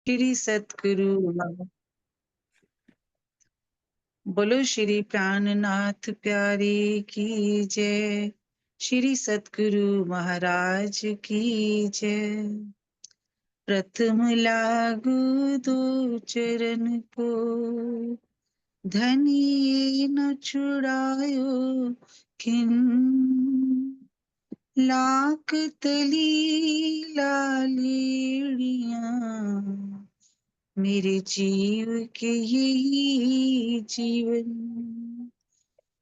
श्री सतगुरु बोलो श्री प्राणनाथ प्यारे की जय। श्री सतगुरु महाराज की जय। प्रथम लागू दो चरण को, धनिये न छुड़ायो किन। लाख तली लालेड़ियां, मेरे जीव के यही जीवन।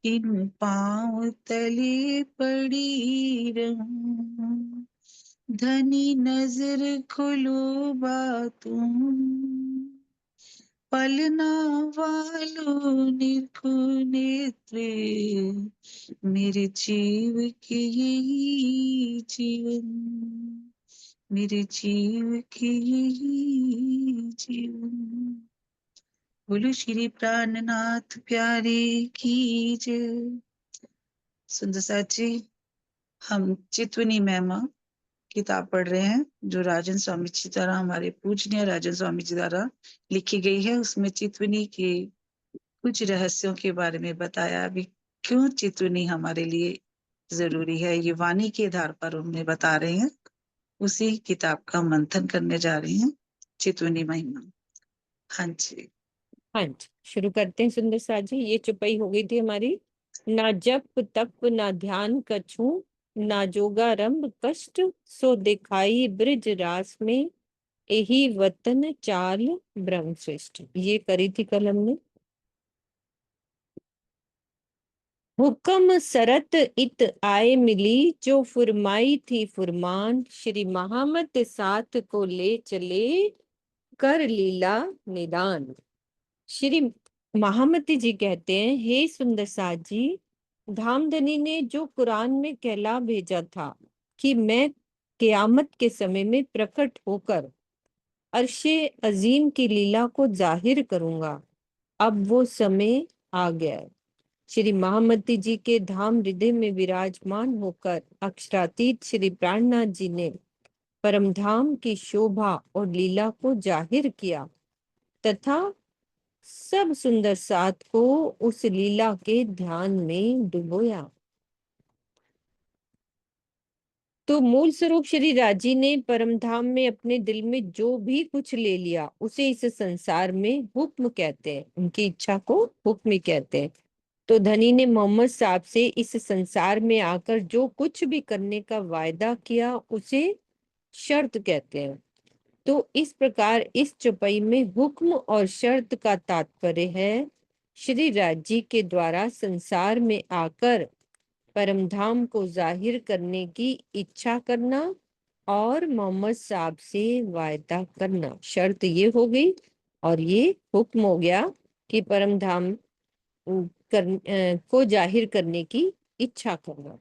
इन पाँव तले पड़ी रहूं, धनी नजर खोलो तुम। पलना वालों निरखो नेत्रे, मेरे जीव के यही जीवन। मेरे जीव के यही जीवन। बोलो श्री प्राणनाथ प्यारे की जय। सुंदर साथ जी, हम चितवनी महिमा किताब पढ़ रहे हैं जो राजन स्वामी जी द्वारा, हमारे पूजनीय राजन स्वामी जी द्वारा लिखी गई है। उसमें चितवनी के कुछ रहस्यों के बारे में बताया, अभी क्यों चितवनी हमारे लिए जरूरी है, ये वाणी के आधार पर उन्हें बता रहे हैं। उसी किताब का मंथन करने जा रहे हैं, चितवनी महिमा। हाँ जी, हाँ जी, शुरू करते हैं सुंदर साथ जी। ये चुपाई हो गई थी हमारी। ना जप तप ना ध्यान कछु, ना जोगा रंभ कष्ट, सो दिखाई ब्रिज रास में, यही वतन चाल ब्रह्म श्रेष्ठ। ये करी थी कल हमने। हुक्म सरत इत आए मिली, जो फुरमाई थी फुरमान, श्री महामत साथ को ले चले, कर लीला निदान। श्री महामती जी कहते हैं, हे सुंदर साथ जी, धामधनी ने जो कुरान में कहला भेजा था कि मैं क़यामत के समय में प्रकट होकर अर्शे अजीम की लीला को जाहिर करूंगा, अब वो समय आ गया है। श्री महामती जी के धाम हृदय में विराजमान होकर अक्षरातीत श्री प्राणनाथ जी ने परमधाम की शोभा और लीला को जाहिर किया तथा सब सुंदर साथ को उस लीला के ध्यान में डुबोया। तो मूल स्वरूप श्री राजी ने परमधाम में अपने दिल में जो भी कुछ ले लिया उसे इस संसार में हुक्म कहते हैं, उनकी इच्छा को हुक्म ही कहते हैं। तो धनी ने मोहम्मद साहब से इस संसार में आकर जो कुछ भी करने का वायदा किया उसे शर्त कहते हैं। तो इस प्रकार इस चौपाई में हुक्म और शर्त का तात्पर्य है श्री राजी के द्वारा संसार में आकर परमधाम को जाहिर करने की इच्छा करना और मोहम्मद साहब से वायदा करना। शर्त ये हो गई और ये हुक्म हो गया कि परमधाम को जाहिर करने की इच्छा करना।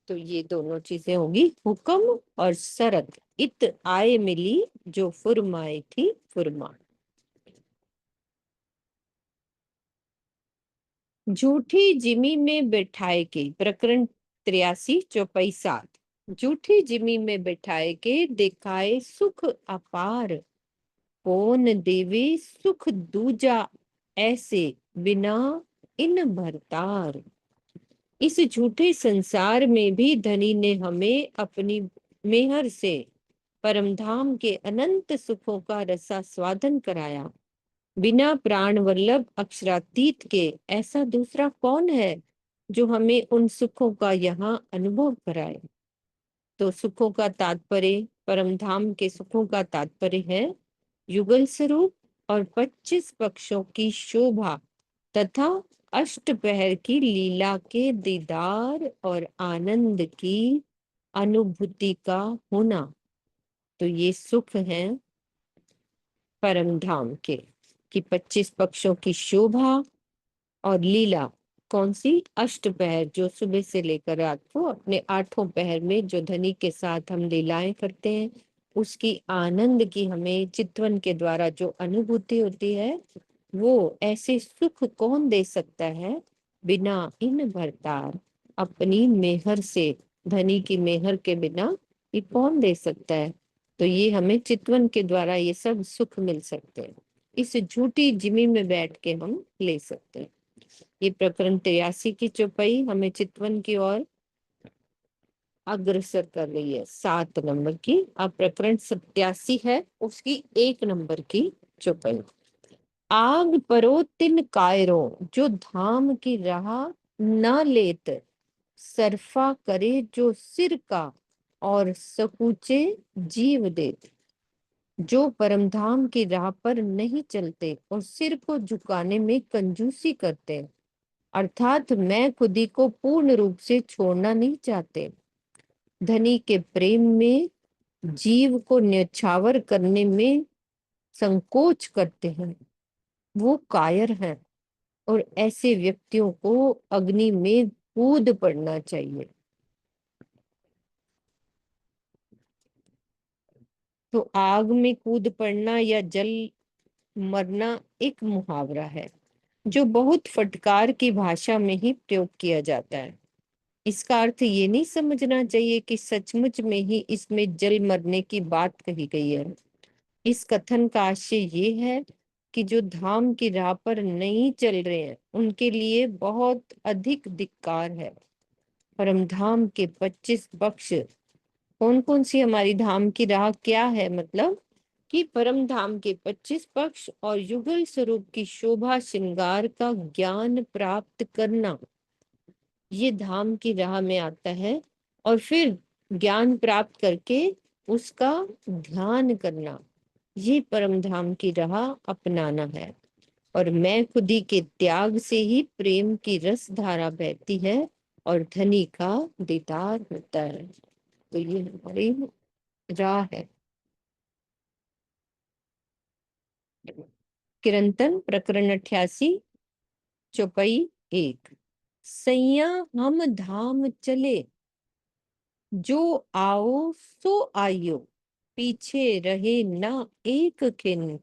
तो ये दोनों चीजें होगी, हुक्म और शरत। इत आए मिली, जो फुरमाई थी फुरमा। झूठी जिमी में बैठाए के, प्रकरण 83 चौपाई 7। झूठी जिमी में बैठाए के, दिखाए सुख अपार, कौन देवे सुख दूजा, ऐसे बिना इन भरतार। इस झूठे संसार में भी धनी ने हमें अपनी मेहर से परमधाम के अनंत सुखों का रसास्वादन कराया। बिना प्राण वल्लभ अक्षरातीत के ऐसा दूसरा कौन है जो हमें उन सुखों का यहाँ अनुभव कराए। तो सुखों का तात्पर्य, परमधाम के सुखों का तात्पर्य है युगल स्वरूप और 25 पक्षों की शोभा तथा अष्टपहर की लीला के दीदार और आनंद की अनुभूति का होना। तो ये सुख है परमधाम के कि 25 पक्षों की शोभा और लीला। कौन सी? अष्टपहर, जो सुबह से लेकर रात को अपने 8 पहर में जो धनी के साथ हम लीलाएं करते हैं, उसकी आनंद की हमें चितवन के द्वारा जो अनुभूति होती है, वो ऐसे सुख कौन दे सकता है बिना इन भरतार। अपनी मेहर से, धनी की मेहर के बिना ये कौन दे सकता है। तो ये हमें चितवन के द्वारा ये सब सुख मिल सकते हैं, इस झूठी जिमी में बैठ के हम ले सकते हैं। ये प्रकरण 83 की चौपाई हमें चितवन की ओर अग्रसर कर रही है, 7 नंबर की। अब प्रकरण 87 है, उसकी 1 नंबर की चौपाई। आग परो तिन कायरों, जो धाम की राह न लेत, सरफा करे जो सिर का, और सकूचे जीव देत। जो परमधाम की राह पर नहीं चलते और सिर को झुकाने में कंजूसी करते, अर्थात मैं खुदी को पूर्ण रूप से छोड़ना नहीं चाहते, धनी के प्रेम में जीव को न्यौछावर करने में संकोच करते हैं, वो कायर हैं, और ऐसे व्यक्तियों को अग्नि में कूद पड़ना चाहिए। तो आग में कूद पड़ना या जल मरना एक मुहावरा है, जो बहुत फटकार की भाषा में ही प्रयोग किया जाता है। इसका अर्थ ये नहीं समझना चाहिए कि सचमुच में ही इसमें जल मरने की बात कही गई है। इस कथन का आशय ये है कि जो धाम की राह पर नहीं चल रहे हैं, उनके लिए बहुत अधिक धिक्कार है। परमधाम के 25 पक्ष, कौन कौन सी हमारी धाम की राह क्या है, मतलब कि परम धाम के 25 पक्ष और युगल स्वरूप की शोभा श्रृंगार का ज्ञान प्राप्त करना, ये धाम की राह में आता है। और फिर ज्ञान प्राप्त करके उसका ध्यान करना, ये परम धाम की राह अपनाना है। और मैं खुदी के त्याग से ही प्रेम की रस धारा बहती है और धनी का दीदार होता है। तो ये हमारी राह है। किरंतन प्रकरण 88 चौपाई 1। सैया हम धाम चले, जो आओ सो आइयो, पीछे रहे ना एक खिन,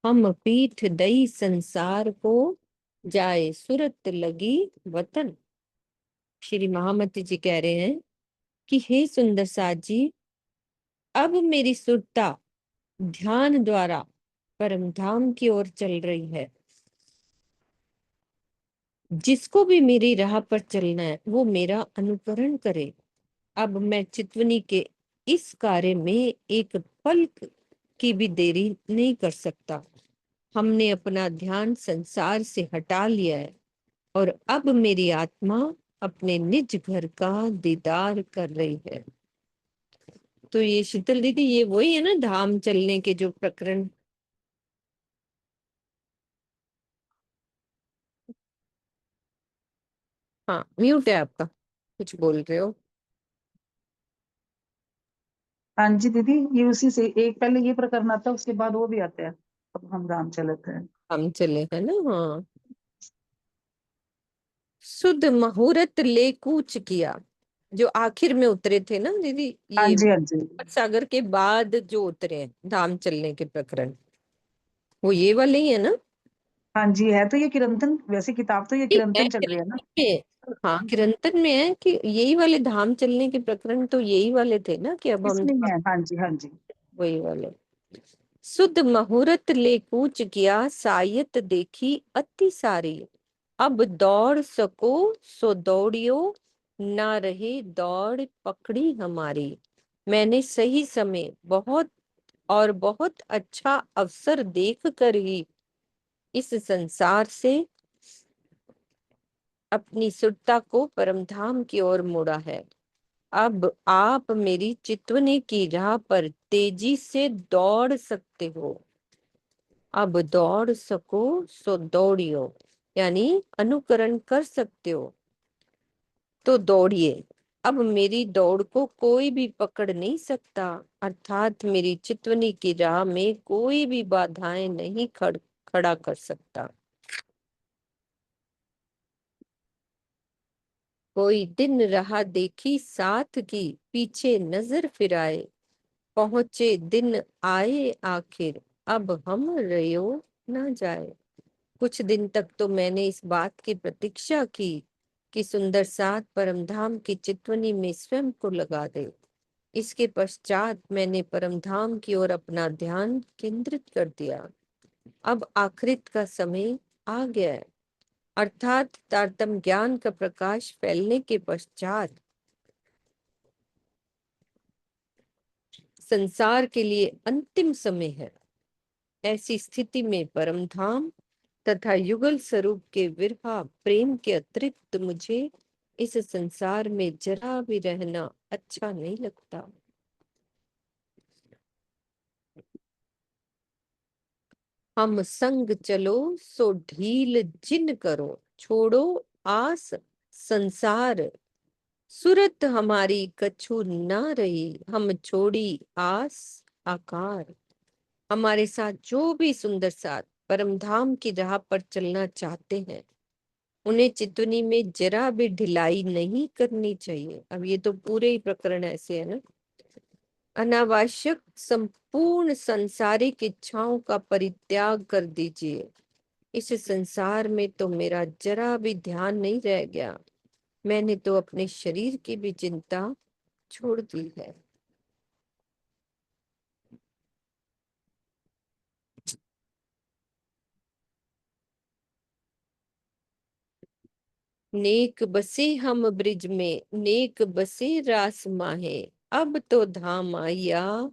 हम पीठ दई संसार को, जाए सुरत लगी वतन। श्री महामती जी कह रहे हैं कि हे सुंदर साथ जी, अब मेरी सुरता ध्यान द्वारा परमधाम की ओर चल रही है। जिसको भी मेरी राह पर चलना है वो मेरा अनुकरण करे। अब मैं चितवनी के इस कार्य में एक पल की भी देरी नहीं कर सकता। हमने अपना ध्यान संसार से हटा लिया है और अब मेरी आत्मा अपने निज घर का दीदार कर रही है। तो ये शीतल दीदी, ये वही है ना धाम चलने के जो प्रकरण? हाँ, म्यूट है आपका, कुछ बोल रहे हो? हाँ जी दीदी, ये उसी से एक पहले ये प्रकरण आता है, उसके बाद वो भी आता है, अब हम राम चलते हैं। हम चले है ना, हाँ। सुध मुहूर्त ले कूच किया, जो आखिर में उतरे थे ना दीदी, हाँ ये जी, हाँ जी। सागर के बाद जो उतरे हैं धाम चलने के प्रकरण, वो ये वाले ही है ना? हाँ जी, है तो ये किरंतन, वैसे किताब तो ये ये है किरंतन चल रही है ना। किरंतन में। हाँ, किरंतन में है कि यही वाले धाम चलने के प्रकरण तो यही वाले थे ना, कि अब हम इसमें ही है, हाँ जी, हाँ जी। वही वाले। सुध मुहूर्त ले कूच किया, सायत देखी अति सारी, अब दौड़ सको सो दौड़ियो, ना रहे दौड़ पकड़ी हमारी। मैंने सही समय बहुत और बहुत अच्छा अवसर देख कर ही इस संसार से अपनी सुरता को परमधाम की ओर मोड़ा है। अब आप मेरी चितवने की राह पर तेजी से दौड़ सकते हो। अब दौड़ सको सो दौड़ियो, यानी अनुकरण कर सकते हो तो दौड़िए। अब मेरी दौड़ को कोई भी पकड़ नहीं सकता, अर्थात मेरी चितवनी की राह में कोई भी बाधाएं नहीं खड़ा कर सकता। कोई दिन राह देखी साथ की, पीछे नजर फिराए, पहुंचे दिन आए आखिर, अब हम रयो ना जाए। कुछ दिन तक तो मैंने इस बात की प्रतीक्षा की कि सुंदर साथ परमधाम की चितवनी में स्वयं को लगा दे, इसके पश्चात मैंने परमधाम की ओर अपना ध्यान केंद्रित कर दिया। अब आखिरत का समय आ गया है, अर्थात तारतम ज्ञान का प्रकाश फैलने के पश्चात संसार के लिए अंतिम समय है। ऐसी स्थिति में परमधाम तथा युगल स्वरूप के विरहा प्रेम के अतिरिक्त मुझे इस संसार में जरा भी रहना अच्छा नहीं लगता। हम संग चलो सो ढील जिन करो, छोड़ो आस संसार। सूरत हमारी कछु ना रही, हम छोड़ी आस आकार। हमारे साथ जो भी सुंदर साथ परमधाम की राह पर चलना चाहते हैं, उन्हें चितुनी में जरा भी ढिलाई नहीं करनी चाहिए। अब ये तो पूरे ही प्रकरण ऐसे है ना। अनावश्यक संपूर्ण सांसारिक इच्छाओं का परित्याग कर दीजिए। इस संसार में तो मेरा जरा भी ध्यान नहीं रह गया। मैंने तो अपने शरीर की भी चिंता छोड़ दी है। नेक बसे हम ब्रिज में, नेक बसे रास माहे। अब तो धाम आया,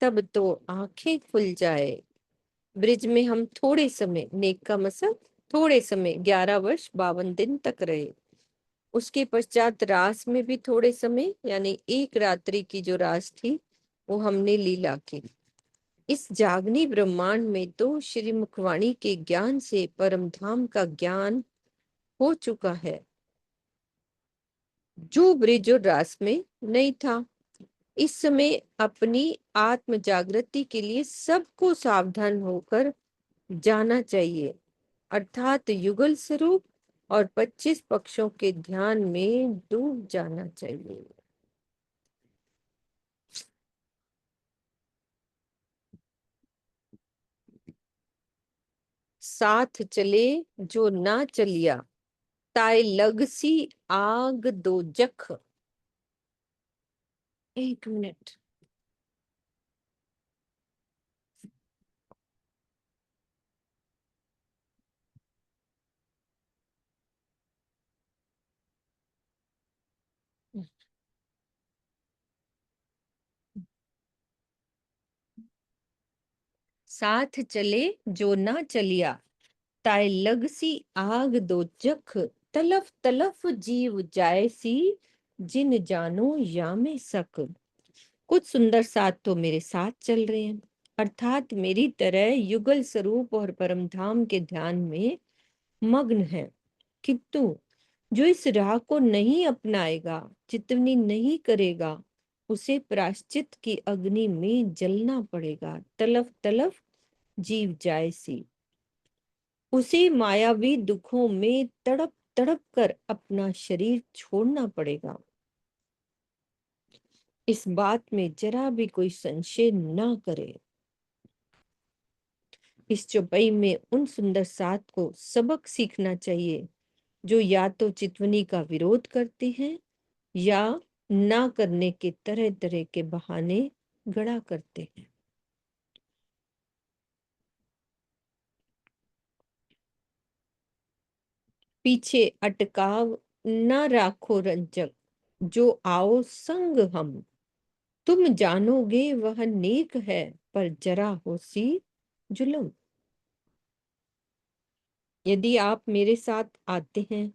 तब तो आंखें खुल जाए। ब्रिज में हम थोड़े समय, नेक का मतलब थोड़े समय, 11 वर्ष 52 दिन तक रहे। उसके पश्चात रास में भी थोड़े समय, यानी एक रात्रि की जो रास थी वो हमने लीला की। इस जागनी ब्रह्मांड में तो श्री मुखवाणी के ज्ञान से परमधाम का ज्ञान हो चुका है, जो ब्रिज और रास में नहीं था। इस समय अपनी आत्म जागृति के लिए सबको सावधान होकर जाना चाहिए, अर्थात युगल स्वरूप और 25 पक्षों के ध्यान में डूब जाना चाहिए। साथ चले जो ना चलिया, ताय लगसी आग दो जख। 1 मिनट। साथ चले जो ना चलिया, ताय लगसी आग दो जख। तलफ तलफ जीव जाए सी, जिन जानो या में सक। कुछ सुंदर साथ तो मेरे साथ चल रहे हैं, अर्थात मेरी तरह युगल स्वरूप और परमधाम के ध्यान में मग्न है, किंतु जो इस राह को नहीं अपनाएगा, चितवनी नहीं करेगा, उसे प्रायश्चित की अग्नि में जलना पड़ेगा। तलफ तलफ जीव जाए सी, उसे मायावी दुखों में तड़प तड़प कर अपना शरीर छोड़ना पड़ेगा। इस बात में जरा भी कोई संशय ना करे। इस चौपाई में उन सुंदर साथ को सबक सीखना चाहिए, जो या तो चितवनी का विरोध करते हैं या ना करने के तरह तरह के बहाने गढ़ा करते हैं। पीछे अटकाव न राखो रंजक, जो आओ संग हम। तुम जानोगे वह नेक है, पर जरा होसी जुल्म। यदि आप मेरे साथ आते हैं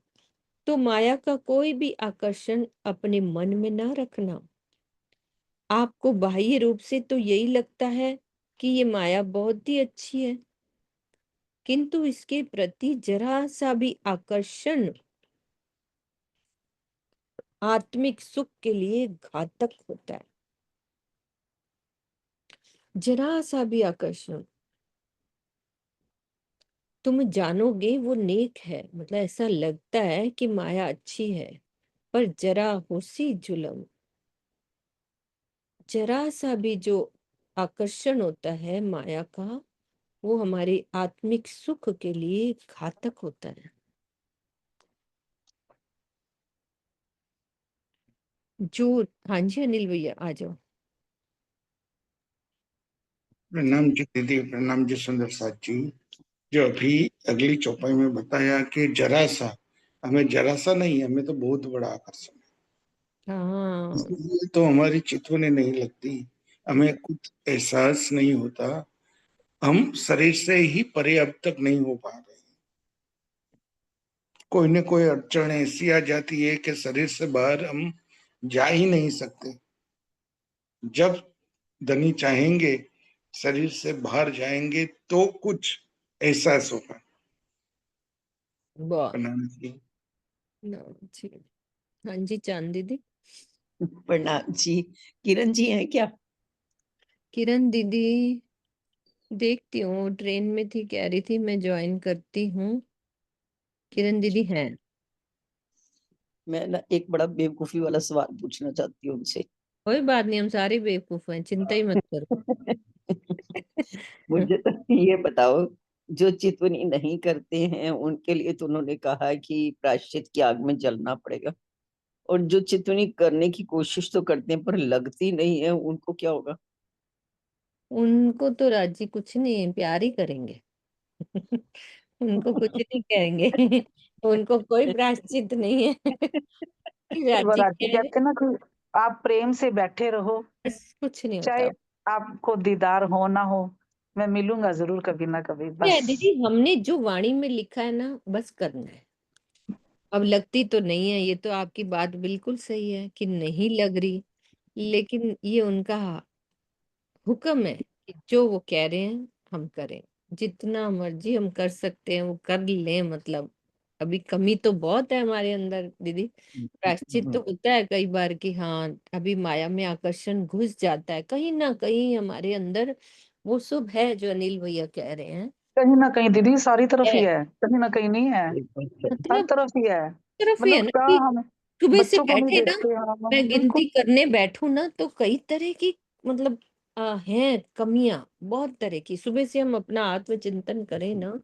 तो माया का कोई भी आकर्षण अपने मन में ना रखना। आपको बाह्य रूप से तो यही लगता है कि ये माया बहुत ही अच्छी है, किंतु इसके प्रति जरा सा भी आकर्षण आत्मिक सुख के लिए घातक होता है। जरा सा भी आकर्षण, तुम जानोगे वो नेक है, मतलब ऐसा लगता है कि माया अच्छी है, पर जरा होसी जुलम, जरा सा भी जो आकर्षण होता है माया का, वो हमारे आत्मिक सुख के लिए घातक होता है। जो हाँ जी, अनिल भैया आ जाओ। प्रणाम जी दीदी, प्रणाम जी सुंदर साथ जी। जो अभी अगली चौपाई में बताया कि जरा सा, हमें जरा सा नहीं, हमें तो बहुत बड़ा आकर्षण है, हाँ, इसलिए तो हमारी चितवने नहीं लगती, हमें कुछ एहसास नहीं होता, हम शरीर से ही परे अब तक नहीं हो पा रहे। कोई न कोई अड़चन ऐसी आ जाती है कि शरीर से बाहर हम जा ही नहीं सकते। जब धनी चाहेंगे शरीर से बाहर जाएंगे तो कुछ एहसास होगा। बहुत प्रणाम जी। ना जी। हाँ जी, चांद दीदी। प्रणाम जी। किरण जी हैं क्या? किरण दीदी देखती हूँ, ट्रेन में थी, कह रही थी मैं ज्वाइन करती हूँ। किरण दीदी हैं। मैं ना एक बड़ा बेवकूफी वाला सवाल पूछना चाहती हूँ उनसे। कोई बात नहीं, हम सारे बेवकूफ हैं, चिंता ही मत करो। मुझे तो ये बताओ, जो चितवनी नहीं करते हैं उनके लिए तो उन्होंने कहा कि प्रायश्चित की आग में जलना पड़ेगा, और जो चितवनी करने की कोशिश तो करते हैं पर लगती नहीं है, उनको क्या होगा? उनको तो राजी कुछ नहीं, प्यार ही करेंगे। उनको कुछ नहीं कहेंगे। उनको कोई प्रायश्चित नहीं है। राजी वराती कह रहे, कहते हैं ना कि आप प्रेम से बैठे रहो, बस कुछ नहीं चाहे होता। आपको दीदार हो ना हो, मैं मिलूंगा जरूर कभी ना कभी, क्या बस। है दीदी, हमने जो वाणी में लिखा है ना, बस करना है। अब लगती तो नहीं है, ये तो आपकी बात बिल्कुल सही है कि नहीं लग रही, लेकिन ये उनका हुक्म है कि जो वो कह रहे हैं हम करें। जितना मर्जी हम कर सकते हैं वो कर लें, मतलब अभी कमी तो बहुत है हमारे अंदर दीदी। प्रायश्चित तो होता है कई बार कि हाँ, अभी माया में आकर्षण घुस जाता है कहीं ना कहीं हमारे अंदर। वो सब है जो अनिल भैया कह रहे हैं। कहीं ना कहीं दीदी सारी तरफ ही है, है, कहीं ना कहीं नहीं है, हर मतलब तरफ ही है। तरफ ही है मतलब ना क्या कि हम सुबह से बच्चों को नहीं बैठे ना, देखते, हाँ मैं गिनती बिल्कुल। करने बैठूं ना तो कई तरह की, मतलब हैं कमियां, बहुत तरह की। सुबह से हम अपना आत्मचिंतन करें ना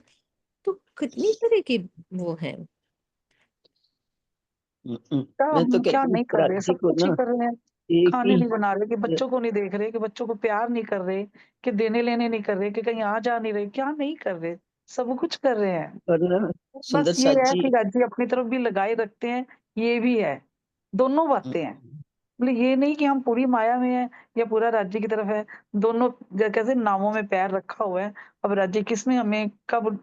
तो कितनी तरह की वो है। क्या मैं तो हम क्या कहती हूँ नहीं कर रहे, राज्य सब को कुछ ही ना कर रहे हैं। एक खाने ही नहीं बना रहे, कि बच्चों को नहीं देख रहे, कि बच्चों को प्यार नहीं कर रहे, कि देने लेने नहीं कर रहे, कि कहीं आ जा नहीं रहे, क्या नहीं कर रहे, सब कुछ कर रहे हैं। करना। सुंदर बस ये साथ है जी। कि राज्य अपनी तरफ भी लगाए रखते हैं, ये भी है, दोनों बातें हैं। मतलब ये नहीं कि हम पूरी माया में हैं या पूरा राज्य की तरफ है, दोनों कैसे नावों में पैर रखा हुआ है। अब राज्य किसमें हमें कब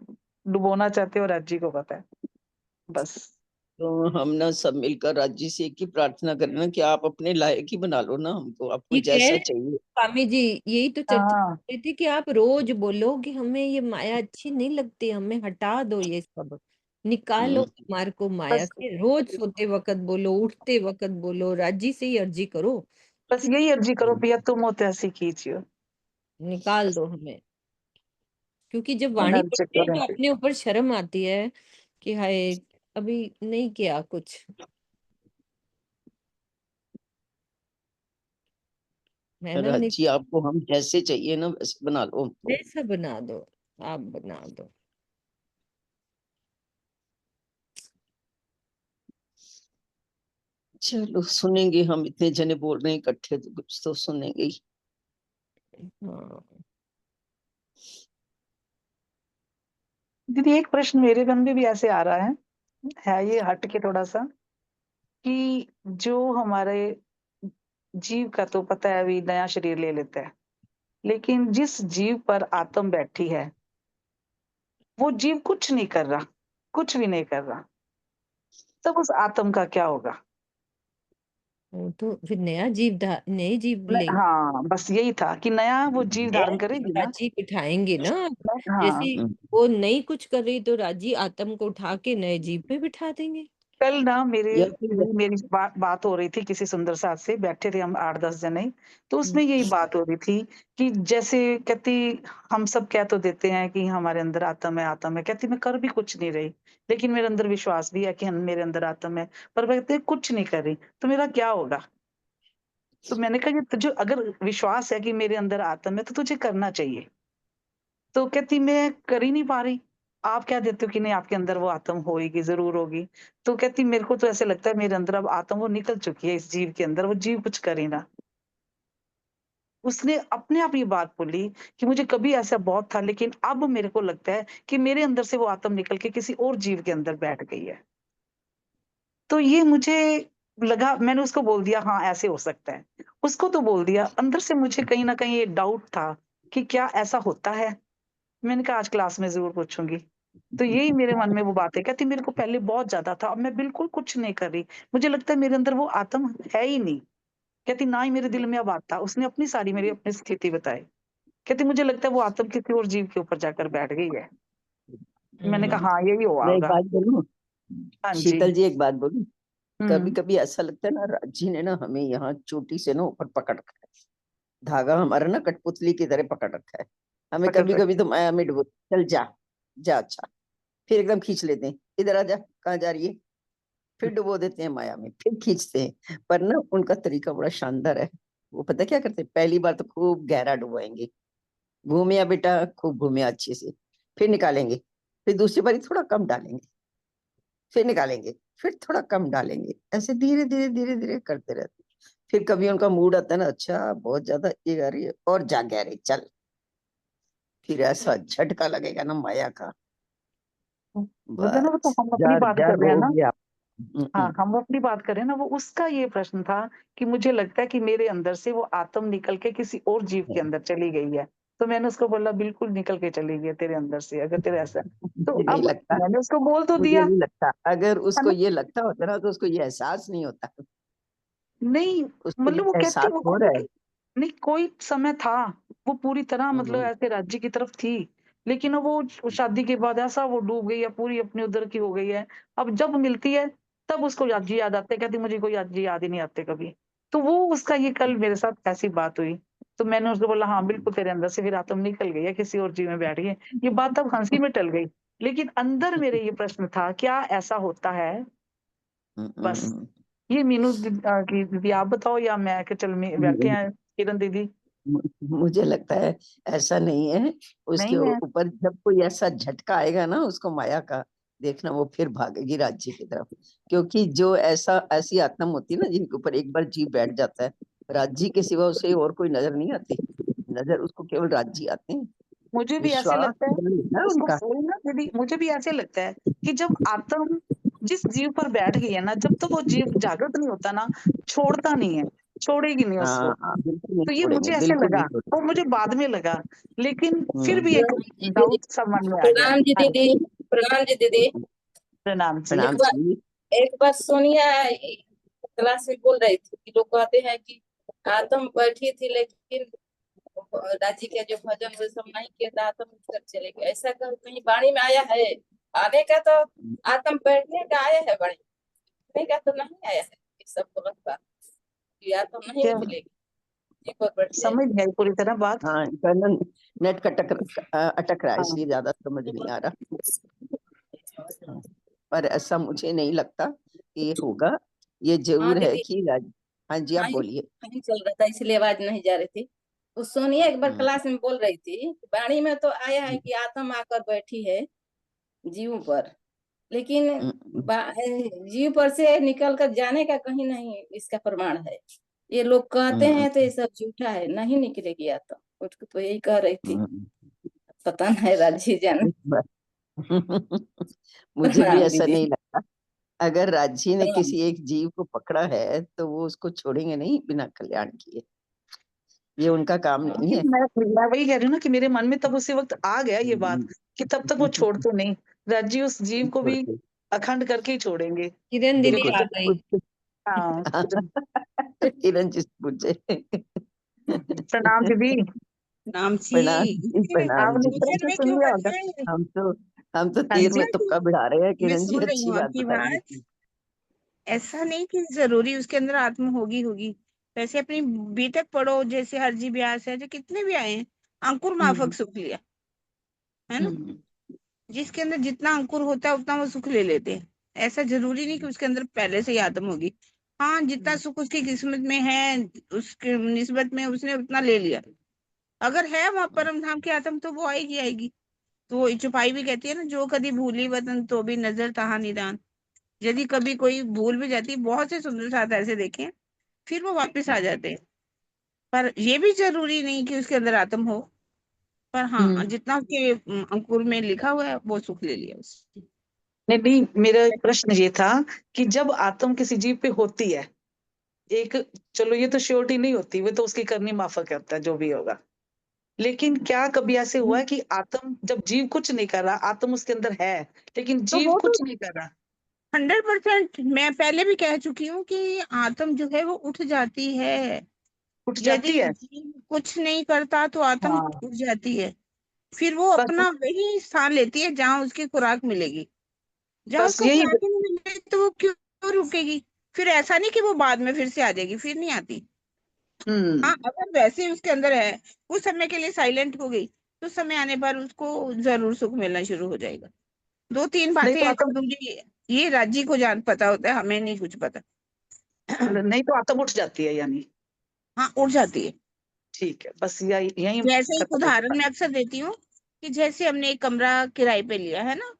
डुबोना चाहते हो, राज्य को पता है, बस। तो हम ना सब मिलकर राज्य से एक ही प्रार्थना करें ना कि आप अपने लायक ही बना लो ना हमको, आपको ये कह जैसा रहे चाहिए। स्वामी जी, यही तो चर्चा हाँ कर रही थी कि आप रोज बोलो कि हमें ये माया अच्छी नहीं लगती, हमें हटा दो ये सब, निकालो हम्म, हमारे को माया बस, से। रोज सोते वक्त बोलो, उठते वक्त बोलो, राजी से ही अर्जी करो बस कि यही अर्जी करो भैया, तुम हो तो ऐसी कीजिए। निकाल दो हमें। क्योंकि जब वाणी अर्जी पढ़ते हैं करें तो फिर। अपने ऊपर शर्म आती है कि हाय, अभी नहीं किया कुछ, है ना। राज्य आपको हम जैसे चाहिए ना वैसे बना लो हमको। जैसा बना दो, आप बना दो। चलो सुनेंगे, हम इतने जने बोल रहे हैं इकट्ठे तो कुछ तो सुनेंगे ही। हाँ दीदी एक प्रश्न मेरे मन में भी ऐसे आ रहा है ये हट के थोड़ा सा, कि जो हमारे जीव का तो पता है अभी नया शरीर ले लेता है, लेकिन जिस जीव पर आत्म बैठी है, वो जीव कुछ नहीं कर रहा, कुछ भी नहीं कर रहा, तब उस आत्म का क्या होगा? वो तो फिर नया नए जीव ले, हाँ बस यही था कि नया वो जीव धारण करेगी ना। राजी बिठाएंगे ना। हाँ, जैसे वो नई कुछ कर रही तो राजी आत्म को उठा के नए जीव पे बिठा देंगे। कल ना मेरे या फिर मेरी बात हो रही थी किसी सुंदर साथ से, बैठे थे हम 8-10 जने, तो हम्म, उसमें यही बात हो रही थी कि जैसे कहती, हम सब कह तो देते हैं कि हमारे अंदर आत्मा है, आत्मा है, कहती मैं कर भी कुछ नहीं रही, लेकिन मेरे अंदर विश्वास भी है कि मेरे अंदर आत्मा है, पर मैं कहती कुछ नहीं कर रही, तो मेरा क्या होगा? तो मैंने कहा कि तुझे अगर विश्वास है कि मेरे अंदर आत्मा है तो तुझे करना चाहिए। तो कहती मैं कर ही नहीं पा रही। आप क्या देते हो कि नहीं आपके अंदर वो आत्म होएगी, ज़रूर होगी। तो कहती मेरे को तो ऐसे लगता है मेरे अंदर अब आत्म वो निकल चुकी है इस जीव के अंदर, वो जीव कुछ करे ना। उसने अपने आप ये बात बोली कि मुझे कभी ऐसा बहुत था, लेकिन अब मेरे को लगता है कि मेरे अंदर से वो आत्म निकल के किसी और जीव के अंदर बैठ गई है। तो ये मुझे लगा, मैंने उसको बोल दिया हाँ, ऐसे हो सकता है। उसको तो बोल दिया, अंदर से मुझे कहीं न कहीं ये डाउट था कि क्या ऐसा होता है? मैंने कहा आज क्लास में ज़रूर पूछूँगी। तो यही मेरे मन में वो बात है, कहती मेरे को पहले बहुत ज़्यादा था, अब मैं बिल्कुल कुछ नहीं कर रही। मुझे लगता है मेरे अंदर वो आत्म है ही नहीं। कहती ना ही मेरे दिल में अब आता। उसने अपनी सारी मेरी अपनी स्थिति बताई। कहती मुझे लगता है वो आत्म किसी और जीव के ऊपर जाकर बैठ गई है। मैंने कहा हाँ, यही हुआ मैं एक होगा। बात बोलूं, हाँ जी। शीतल जी, एक बात बोलूं। कभी हुँ, कभी ऐसा लगता है ना, राजी ने ना हमें यहाँ चोटी से ना ऊपर पकड़ रखा है। धागा हमारा ना कठपुतली की तरह पकड़ रखा है। हमें पकड़ कभी कभी रखी। तो माया में डुबो, चल जा जा, अच्छा, फिर एकदम खींच लेते हैं, इधर आ जा, कहाँ जा रही है, फिर डुबो देते हैं माया में, फिर खींचते हैं। पर ना उनका तरीका बड़ा शानदार है। वो पता क्या करते हैं, पहली बार तो खूब गहरा डुबोएंगे, घूमिया बेटा, खूब घूमिया अच्छे से, फिर निकालेंगे, फिर दूसरी बारी थोड़ा कम डालेंगे, फिर निकालेंगे, फिर थोड़ा कम डालेंगे, ऐसे धीरे धीरे धीरे धीरे करते रहते हैं। फिर कभी उनका मूड आता है ना, अच्छा बहुत ज्यादा ये आ रही है, और जा गहरे चल, फिर ऐसा झटका लगेगा ना माया का, मतलब ना वो तो बस हम अपनी जार बात जार कर रहे हैं ना। रहोगे आप। हाँ, हम अपनी बात कर रहे हैं ना, वो उसका ये प्रश्न था कि मुझे लगता है कि मेरे अंदर से वो आत्म निकल के किसी और जीव के अंदर चली गई है। तो मैंने उसको बोला बिल्कुल निकल के चली गई है तेरे अंदर से, अगर तेरे ऐसा है। तो मुझे नहीं अब लगता, मैंने उसको बोल तो मुझे दिया, नहीं लगता, अगर है उसको ना? ये लगता होता ना तो उसको ये एहसास नहीं होता। नहीं, उसको ये मतलब वो कहती एहसास वो हो रहा है। नहीं, कोई समय था, वो पूरी तरह मतलब हम्म, ऐसे राज्य की तरफ थी, लेकिन अब वो शादी के बाद ऐसा वो डूब गई है, पूरी अपनी उधर की हो गई है। अब जब मिलती है, तब उसको याद आते हैं, कहती मुझे कोई याद ही नहीं आते कभी। तो वो उसका ये कल मेरे साथ ऐसी बात हुई, तो मैंने उसको बोला हाँ, बिल्कुल तेरे अंदर से फिर आत्म निकल गई है, किसी और जीव में बैठ गई है। ये बात तब हँसी में टल गई, लेकिन अंदर मेरे ये प्रश्न था, क्या ऐसा होता है? हम्म, बस। हम्म, ये मीनू की दीदी आप बताओ या मैं कि चल बैठे हम्म। हैं किरण दीदी? मुझे लगता है ऐसा नहीं है। उसके नहीं है। ऊपर जब कोई ऐसा झटका आएगा ना उसको माया का, देखना वो फिर भागेगी राज्य की तरफ। क्योंकि जो ऐसा ऐसी आत्म होती है ना जिनके ऊपर एक बार जीव बैठ जाता है, राज्य के सिवा उसे और कोई नजर नहीं आती, नजर उसको केवल राज्य आते हैं। मुझे भी ऐसे विश्वास लगता है, बल है उसको उनका। वही ना दीदी, मुझे भी ऐसे लगता है कि जब आत्म जिस जीव पर बैठ गई है ना, जब तक वो जीव जागृत नहीं होता ना, छोड़ता नहीं है, छोड़ेगी नहीं उसको। हाँ हाँ, बिल्कुल नहीं तो ये छोड़ेंगे, मुझे ऐसे बिल्कुल लगा, नहीं छोड़ेंगे। और मुझे बाद में लगा, लेकिन फिर भी एक हम्म। प्रणाम जी दीदी। डाउट सा मन में आ गया। प्रणाम जी हाँ जी, दीदी। प्रणाम जी दीदी। प्रणाम जी। एक प्रणाम बार जी। एक बार सोनिया क्लास में बोल रही थी कि लोग कहते हैं कि आत्म बैठी थी लेकिन राजी के जो भजन वो सब नहीं किया था, आत्म उठकर चले गए, ऐसा कहीं वाणी में आया है? आने का तो आत्म बैठने का आया है, वाणी बैठने का तो नहीं आया है। ये सब गलत बात, कि आत्म नहीं क्या निकलेगी, जी पर बैठ समझ जाएगी। गई पूरी तरह बात? हाँ, इनका ना नेट अटक रहा है, हाँ। इसलिए ज्यादा समझ नहीं आ रहा। हाँ, पर ऐसा मुझे नहीं लगता कि ये होगा। ये हाँ जरूर है दीदी। कि हाँ जी, आप हाँ, बोलिए। नहीं चल रहा था इसलिए आवाज नहीं जा रही थी। वो सोनिया एक बार हम्म, क्लास में बोल रही थी कि वाणी में तो आया है कि आत्मा आकर बैठी है जीव पर, लेकिन हम्म, जीव पर से निकल कर जाने का कहीं नहीं इसका प्रमाण है। ये लोग कहते हम्म, हैं तो ये सब झूठा है, नहीं निकलेगी आत्मा। उसको तो यही कह रही थी, हम्म, पता नहीं राजी जाने। इस बार मुझे भी प्रणाम ऐसा दीदी। नहीं लगता। अगर राज्य ने प्रणाम। किसी एक जीव को पकड़ा है तो वो उसको छोड़ेंगे नहीं बिना कल्याण किए, ये उनका काम नहीं है। मैं वही कह रही हूँ ना कि मेरे मन में तब उसी वक्त आ गया ये बात कि तब तक वो छोड़ते नहीं, राज्य उस जीव को भी छोड़ते। अखंड करके ही छोड़ेंगे। किरण कि दीदी बिल्कुल आ जब गई। हाँ, किरण जी से पूछे। प्रणाम दीदी। नाम प्रणाम जी। जी, प्रणाम आपने जी। प्रश्न में सुन क्यों लिया होगा। बताएं? हम तो हम तो हाँ तीर जी। में तुक्का भिड़ा रहे हैं, मैं किरण जी सुन रही अच्छी हूँ बात आपकी बताई। बात। ऐसा नहीं कि जरूरी उसके अंदर आत्मा होगी होगी। वैसे अपनी बीतक पढ़ो, जैसे हरजी व्यास है, जो कितने भी आए हैं, अंकुर माफक सुख लिया, है ना? हम्म, जिसके अंदर जितना अंकुर होता है उतना वो सुख ले लेते हैं। ऐसा जरूरी नहीं कि उसके अंदर पहले से ही आत्म होगी। हाँ, जितना सुख उसकी किस्मत में है, उसके निस्बत में उसने उतना ले लिया। अगर है वहां परम धाम की आत्म तो वो आएगी आएगी। तो चौपाई भी कहती है ना, जो कभी भूली वतन तो भी नजर तहाँ निदान। यदि कभी कोई भूल भी जाती है, बहुत से सुंदर साथ ऐसे देखे हैं, फिर वो वापस आ जाते हैं। पर ये भी जरूरी नहीं कि उसके अंदर आत्म हो। पर हाँ, जितना उसके अंकुर में लिखा हुआ है वो सुख ले लिया उसने। नहीं नहीं, मेरा एक प्रश्न ये था कि जब आत्म किसी जीव पे होती है, एक, चलो ये तो श्योरिटी नहीं होती, वो तो उसकी करनी माफक करता है जो भी होगा, लेकिन क्या कभी ऐसे हुआ है कि आत्म, जब जीव कुछ नहीं कर रहा, आत्म उसके अंदर है लेकिन तो जीव वो तो कुछ नहीं कर रहा? 100% मैं पहले भी कह चुकी हूँ कि आत्म जो है वो उठ जाती है। उठ यदि जाती है। जीव कुछ नहीं करता तो आत्म हाँ, उठ जाती है। फिर वो बस अपना वही स्थान लेती है जहाँ उसकी खुराक मिलेगी। जहाँ बस उसको यही। खुराक ही नहीं मिलेगी तो वो क्यों रुकेगी? फिर ऐसा नहीं कि वो बाद में फिर से आ जाएगी, फिर नहीं आती। हाँ, हम्म। अगर वैसे ही उसके अंदर है, कुछ समय के लिए साइलेंट हो गई, तो समय आने पर उसको जरूर सुख मिलना शुरू हो जाएगा। 2-3 नहीं बातें तो ऐसी आत्म, मुझे ये राज्य को जान पता होता है, हमें नहीं कुछ पता। नहीं तो आत्म उठ जाती है यानी। हाँ, उड़ जाती है। ठीक है, बस यही यही जैसे एक खत्म उदाहरण होता मैं अक्सर देती हूँ कि जैसे हमने एक कमरा किराए पे लिया है ना, है।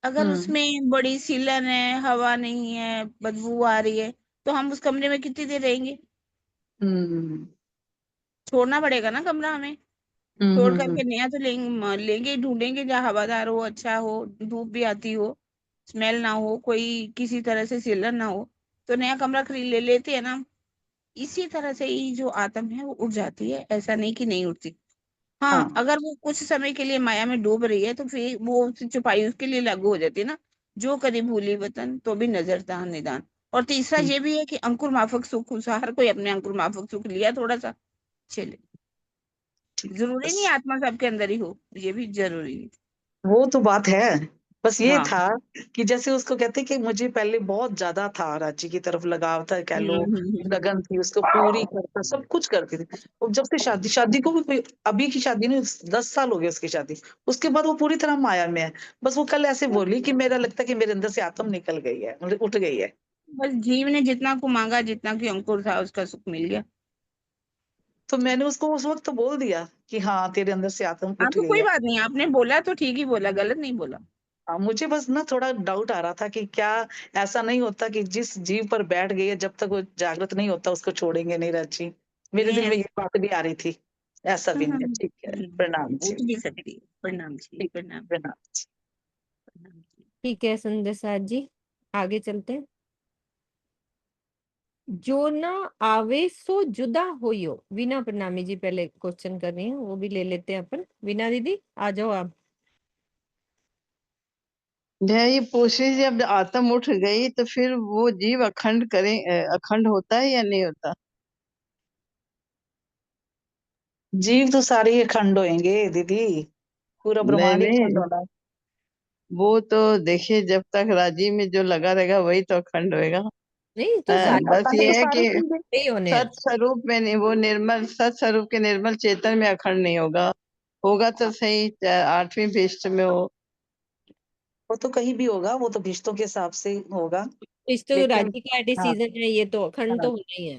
अगर उसमें बड़ी सीलन है, हवा नहीं है, बदबू आ रही है, तो हम उस कमरे में कितनी देर रहेंगे? हम्म छोड़ना पड़ेगा ना कमरा हमें। हम्म छोड़ हम्म हम्म करके नया तो लेंगे ही, ढूंढेंगे जहाँ हवादार हो, अच्छा हो, धूप भी आती हो, स्मेल ना हो, कोई किसी तरह से सीलन ना हो, तो नया कमरा खरीद लेते हैं ना। इसी तरह से ही जो आत्म है वो उड़ जाती है, ऐसा नहीं कि नहीं उड़ती। हाँ, हाँ। अगर वो कुछ समय के लिए माया में डूब रही है तो फिर वो उसकी छुपाई उसके लिए लागू हो जाती है ना। जो कभी भूली वतन तो भी नजर तहाँ निदान। और तीसरा हम्म, ये भी है कि अंकुर माफक सुख, हर कोई अपने अंकुर माफक सुख लिया थोड़ा सा, चले। ठीक है, जरूरी बस नहीं आत्मा सबके अंदर ही हो, ये भी जरूरी नहीं। वो तो बात है। बस ये हाँ। था कि जैसे उसको कहते कि मुझे पहले बहुत ज्यादा था, रांची की तरफ लगाव था, कह लो लगन थी, उसको पूरी करता, सब कुछ करती थी। और जब से शादी, शादी को भी कोई अभी की शादी नहीं, 10 साल हो गए उसकी शादी, उसके बाद वो पूरी तरह माया में है। बस वो कल ऐसे बोली कि मेरा लगता है कि मेरे अंदर से आत्म निकल गई है, मतलब उठ गई है। बस जीव ने जितना को मांगा, जितना की अंकुर था, उसका सुख मिल गया। तो मैंने उसको उस वक्त तो बोल दिया कि हाँ तेरे अंदर से आत्म हाँ, उठ तो गई कोई है। बात नहीं, आपने बोला तो ठीक ही बोला, गलत नहीं बोला। हाँ, मुझे बस ना थोड़ा डाउट आ रहा था कि क्या ऐसा नहीं होता कि जिस जीव पर बैठ गई है, जब तक वो जागृत नहीं होता उसको छोड़ेंगे नहीं, रांची। मेरे दिल नहीं में ये बात भी आ रही थी। ऐसा भी नहीं है, ठीक है, प्रणाम जी। उठ भी सकती है। प्रणाम जी, ठीक, प्रणाम। प्रणाम जी। प्रणाम जी। ठीक है सुंदर साथ जी, आगे चलते हैं। जो ना आवे सो जुदा होइयो। वीना प्रणामी जी पहले क्वेश्चन कर रही हैं, वो भी ले लेते हैं अपन। वीना दीदी आ जाओ आप। भैया ये पूछ रही थी, जब आत्म उठ गई तो फिर वो जीव अखंड अखंड होता है या नहीं होता? जीव तो सारे ही अखंड होंगे दीदी, पूरा नहीं ब्रह्मांड ही अखंड नहीं, होना है। वो तो देखिए, जब तक राजी में जो लगा रहेगा वही तो अखंड होएगा। नहीं तो सारे बस अखंड ये तो है सारे कि होंगे। ही होने हैं। सत स्वरूप में नहीं, वो निर्मल सत स्वरूप के निर्मल चेतन में अखंड नहीं होगा। होगा तो सही, चाहे 8वीं भीष्ट में हो। वो तो कहीं भी होगा, वो तो रिश्तों के हिसाब से होगा। इस तो लेकिन राज्य का हाँ, डिसीजन है, ये तो अखंड हाँ, तो होना ही है।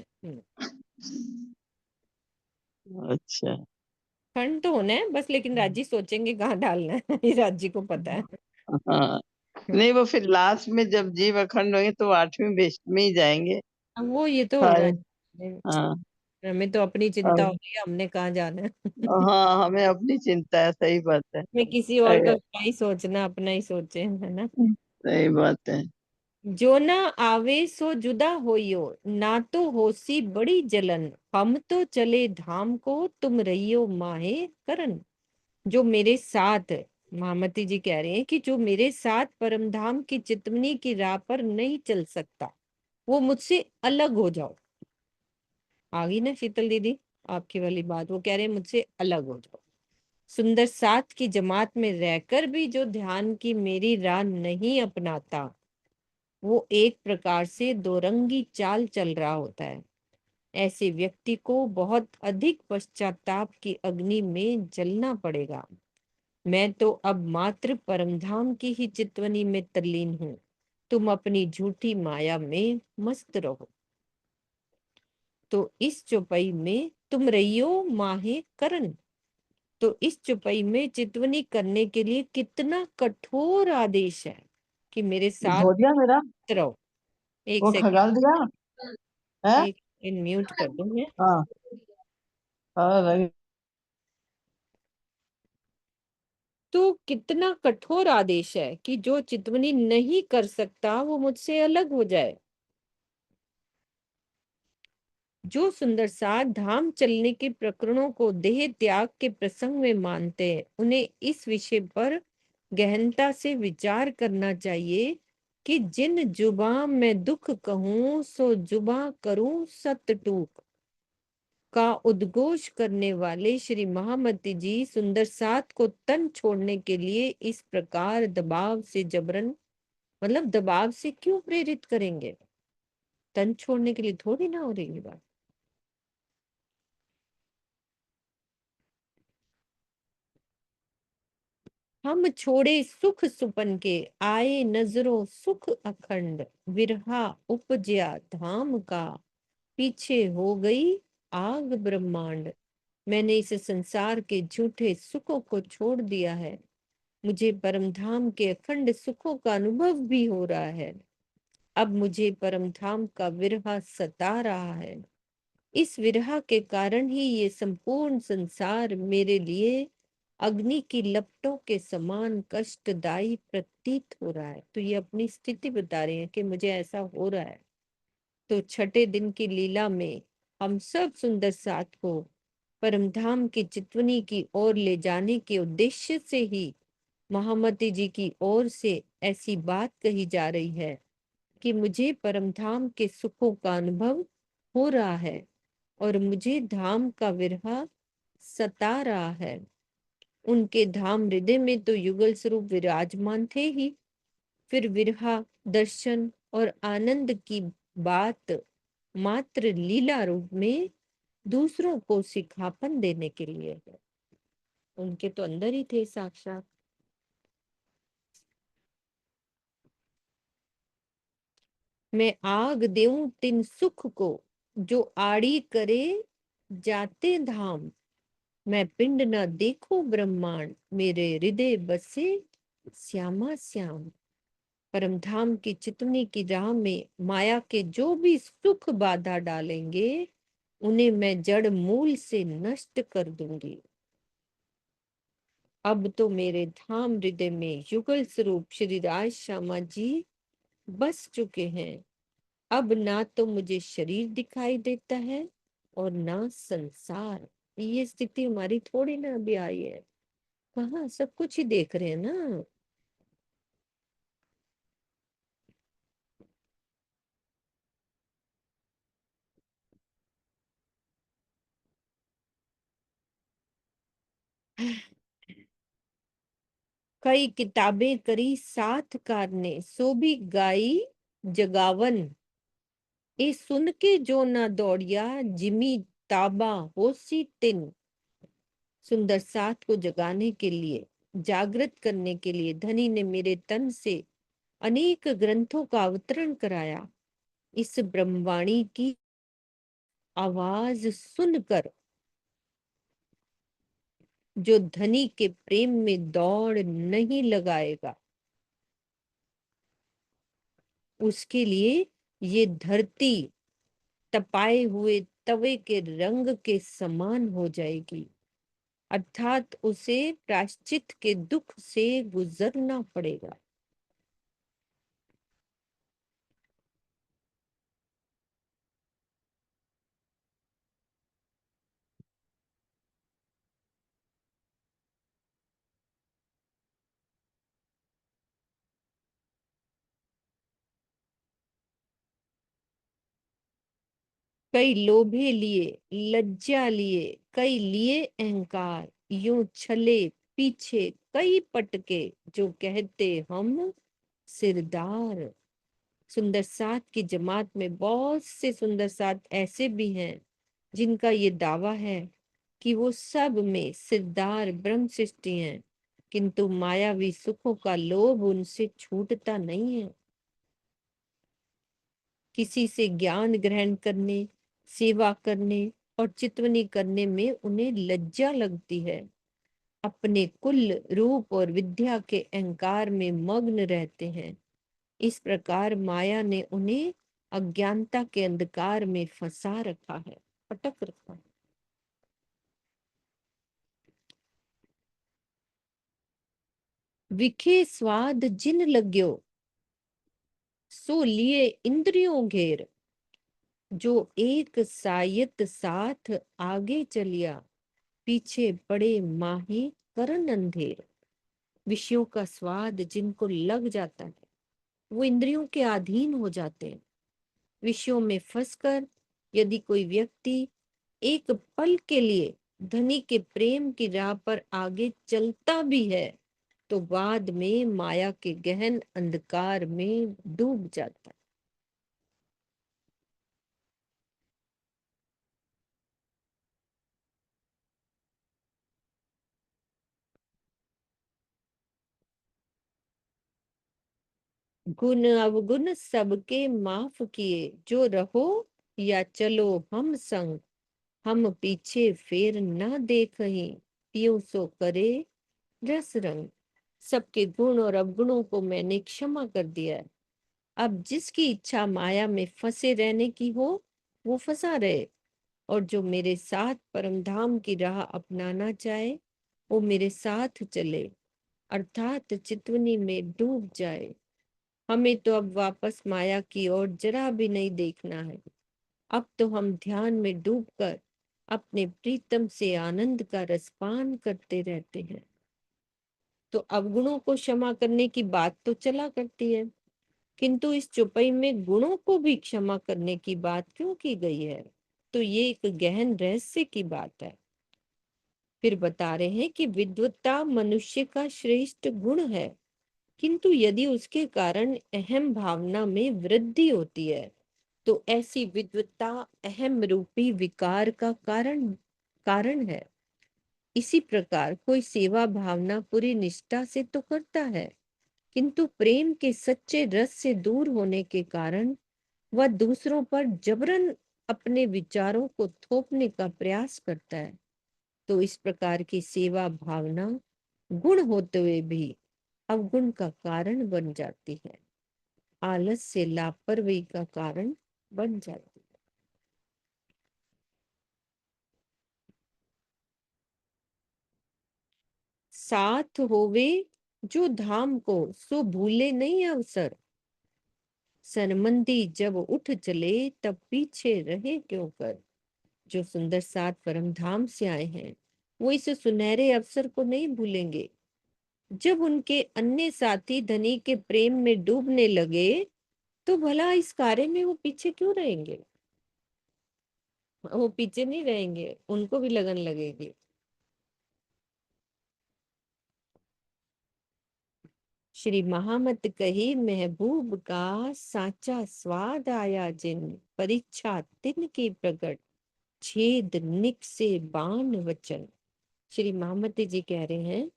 अच्छा। अखंड तो होना है बस, लेकिन राज्य सोचेंगे कहाँ डालना है ये राज्य को पता है। हाँ, नहीं वो फिर लास्ट में जब जीव अखंड होंगे तो वो 8वीं भीष्ट में ही जाएंगे। अब वो ये तो होना हाँ। है। हाँ। हमें तो अपनी चिंता अब- होगी, हमने कहाँ जाना है हाँ, हमें अपनी चिंता है, सही बात है। मैं किसी और का अगर क्या ही सोचना, अपना ही सोचे, है ना। सही बात है। जो ना आवे सो जुदा होइयो, ना तो होसी बड़ी जलन, हम तो चले धाम को, तुम रहियो माहे करन। जो मेरे साथ, महामती जी कह रहे हैं कि जो मेरे साथ परमधाम की चितवनी की राह पर नहीं चल सकता, वो मुझसे अलग हो जाओ। आ गई ना शीतल दीदी आपकी वाली बात, वो कह रहे हैं मुझसे अलग हो जाओ। सुंदर साथ की जमात में रहकर भी जो ध्यान की मेरी राह नहीं अपनाता, वो एक प्रकार से दोरंगी चाल चल रहा होता है। ऐसे व्यक्ति को बहुत अधिक पश्चाताप की अग्नि में जलना पड़ेगा। मैं तो अब मात्र परमधाम की ही चितवनी में तल्लीन हूँ, तुम अपनी झूठी माया में मस्त रहो। तो इस चौपाई में तुम रहियो माहे करन, तो इस चौपाई में चितवनी करने के लिए कितना कठोर आदेश है कि मेरे साथ धो दिया मेरा, रहो। एक वो सेकंड, खगाल दिया है। एक म्यूट कर दूं मैं। हाँ हाँ रही। तो कितना कठोर आदेश है कि जो चितवनी नहीं कर सकता वो मुझसे अलग हो जाए। जो सुंदर साथ धाम चलने के प्रकरणों को देह त्याग के प्रसंग में मानते हैं, उन्हें इस विषय पर गहनता से विचार करना चाहिए कि जिन जुबां मैं दुख कहूं सो जुबां करूं सत टूक का उद्घोष करने वाले श्री महामती जी सुंदर साथ को तन छोड़ने के लिए इस प्रकार दबाव से जबरन, मतलब दबाव से क्यों प्रेरित करेंगे? तन छोड़ने के लिए थोड़ी ना हो रही बात। हम छोड़े सुख सुपन के, आए नजरों सुख अखंड, विरहा उपजया धाम का, पीछे हो गई आग ब्रह्मांड। मैंने इस संसार के झूठे सुखों को छोड़ दिया है, मुझे परम धाम के अखंड सुखों का अनुभव भी हो रहा है। अब मुझे परम धाम का विरह सता रहा है। इस विरह के कारण ही ये संपूर्ण संसार मेरे लिए अग्नि की लपटों के समान कष्टदायी प्रतीत हो रहा है। तो ये अपनी स्थिति बता रहे हैं कि मुझे ऐसा हो रहा है। तो छठे दिन की लीला में हम सब सुंदर साथ को परमधाम की चितवनी की ओर ले जाने के उद्देश्य से ही महामती जी की ओर से ऐसी बात कही जा रही है कि मुझे परमधाम के सुखों का अनुभव हो रहा है और मुझे धाम का विरह सता रहा है। उनके धाम हृदय में तो युगल स्वरूप विराजमान थे ही, फिर विरहा दर्शन और आनंद की बात मात्र लीला रूप में दूसरों को सिखापन देने के लिए है। उनके तो अंदर ही थे साक्षात। मैं आग देऊं तिन सुख को, जो आड़ी करे जाते धाम, मैं पिंड न देखो ब्रह्मांड, मेरे हृदय बसे श्यामा श्याम। परमधाम की चितवनी की राह में माया के जो भी सुख बाधा डालेंगे, उन्हें मैं जड़ मूल से नष्ट कर दूंगी। अब तो मेरे धाम हृदय में युगल स्वरूप श्री राज श्यामा जी बस चुके हैं। अब ना तो मुझे शरीर दिखाई देता है और ना संसार। ये स्थिति हमारी थोड़ी ना अभी आई है, कहाँ सब कुछ ही देख रहे हैं ना। कई किताबें करी साथकार ने, सो भी गाई जगावन। ए सुन के जो ना दौड़िया, जिमी ताबा होसी तिन। सुंदर साथ को जगाने के लिए, जागृत करने के लिए धनी ने मेरे तन से अनेक ग्रंथों का अवतरण कराया। इस ब्रह्मवाणी की आवाज सुनकर जो धनी के प्रेम में दौड़ नहीं लगाएगा, उसके लिए ये धरती तपाए हुए तवे के रंग के समान हो जाएगी, अर्थात उसे प्रायश्चित के दुख से गुजरना पड़ेगा। कई लोभे लिए, लज्जा लिए, कई लिए अहंकार, यूं छले पीछे कई पटके, जो कहते हम सिरदार। सुंदर साथ की जमात में बहुत से सुंदर साथ ऐसे भी हैं जिनका ये दावा है कि वो सब में सिरदार ब्रह्म सृष्टि हैं, किंतु मायावी सुखों का लोभ उनसे छूटता नहीं है। किसी से ज्ञान ग्रहण करने, सेवा करने और चितवनी करने में उन्हें लज्जा लगती है। अपने कुल रूप और विद्या के अहंकार में मग्न रहते हैं। इस प्रकार माया ने उन्हें अज्ञानता के अंधकार में फंसा रखा है, पटक रखा है। विखे स्वाद जिन लग्यो, सो लिए इंद्रियों घेर। जो एक सायत साथ आगे चलिया, पीछे पड़े माही करन अंधेर। विषयों का स्वाद जिनको लग जाता है, वो इंद्रियों के अधीन हो जाते हैं। विषयों में फंसकर यदि कोई व्यक्ति एक पल के लिए धनी के प्रेम की राह पर आगे चलता भी है, तो बाद में माया के गहन अंधकार में डूब जाता है। गुण अवगुण सबके माफ किए, जो रहो या चलो हम संग। हम पीछे फेर न देखहीं, पियो सो करे रस रंग। सबके गुण और अवगुणों को मैंने क्षमा कर दिया है। अब जिसकी इच्छा माया में फंसे रहने की हो, वो फंसा रहे, और जो मेरे साथ परम धाम की राह अपनाना चाहे, वो मेरे साथ चले, अर्थात चितवनी में डूब जाए। हमें तो अब वापस माया की ओर जरा भी नहीं देखना है। अब तो हम ध्यान में डूबकर अपने प्रीतम से आनंद का रसपान करते रहते हैं। तो अवगुणों को क्षमा करने की बात तो चला करती है, किंतु इस चौपाई में गुणों को भी क्षमा करने की बात क्यों की गई है? तो ये एक गहन रहस्य की बात है। फिर बता रहे हैं कि विद्वत्ता मनुष्य का श्रेष्ठ गुण है, किंतु यदि उसके कारण अहम भावना में वृद्धि होती है, तो ऐसी विद्वत्ता अहम रूपी विकार का कारण है। इसी प्रकार कोई सेवा भावना पूरी निष्ठा से तो करता है, किंतु प्रेम के सच्चे रस से दूर होने के कारण वह दूसरों पर जबरन अपने विचारों को थोपने का प्रयास करता है। तो इस प्रकार की सेवा भावना गुण होते हुए भी अवगुण का कारण बन जाती है, आलस्य लापरवाही का कारण बन जाती है। साथ होवे जो धाम को, सो भूले नहीं अवसर। सनमंदी जब उठ चले, तब पीछे रहे क्यों कर। जो सुंदर साथ परम धाम से आए हैं, वो इस सुनहरे अवसर को नहीं भूलेंगे। जब उनके अन्य साथी धनी के प्रेम में डूबने लगे, तो भला इस कार्य में वो पीछे क्यों रहेंगे? वो पीछे नहीं रहेंगे, उनको भी लगन लगेगी। श्री महामत कही, महबूब का साचा स्वाद आया जिन। परीक्षा तिन की प्रकट, छेद निक से बान वचन। श्री महामत जी कह रहे हैं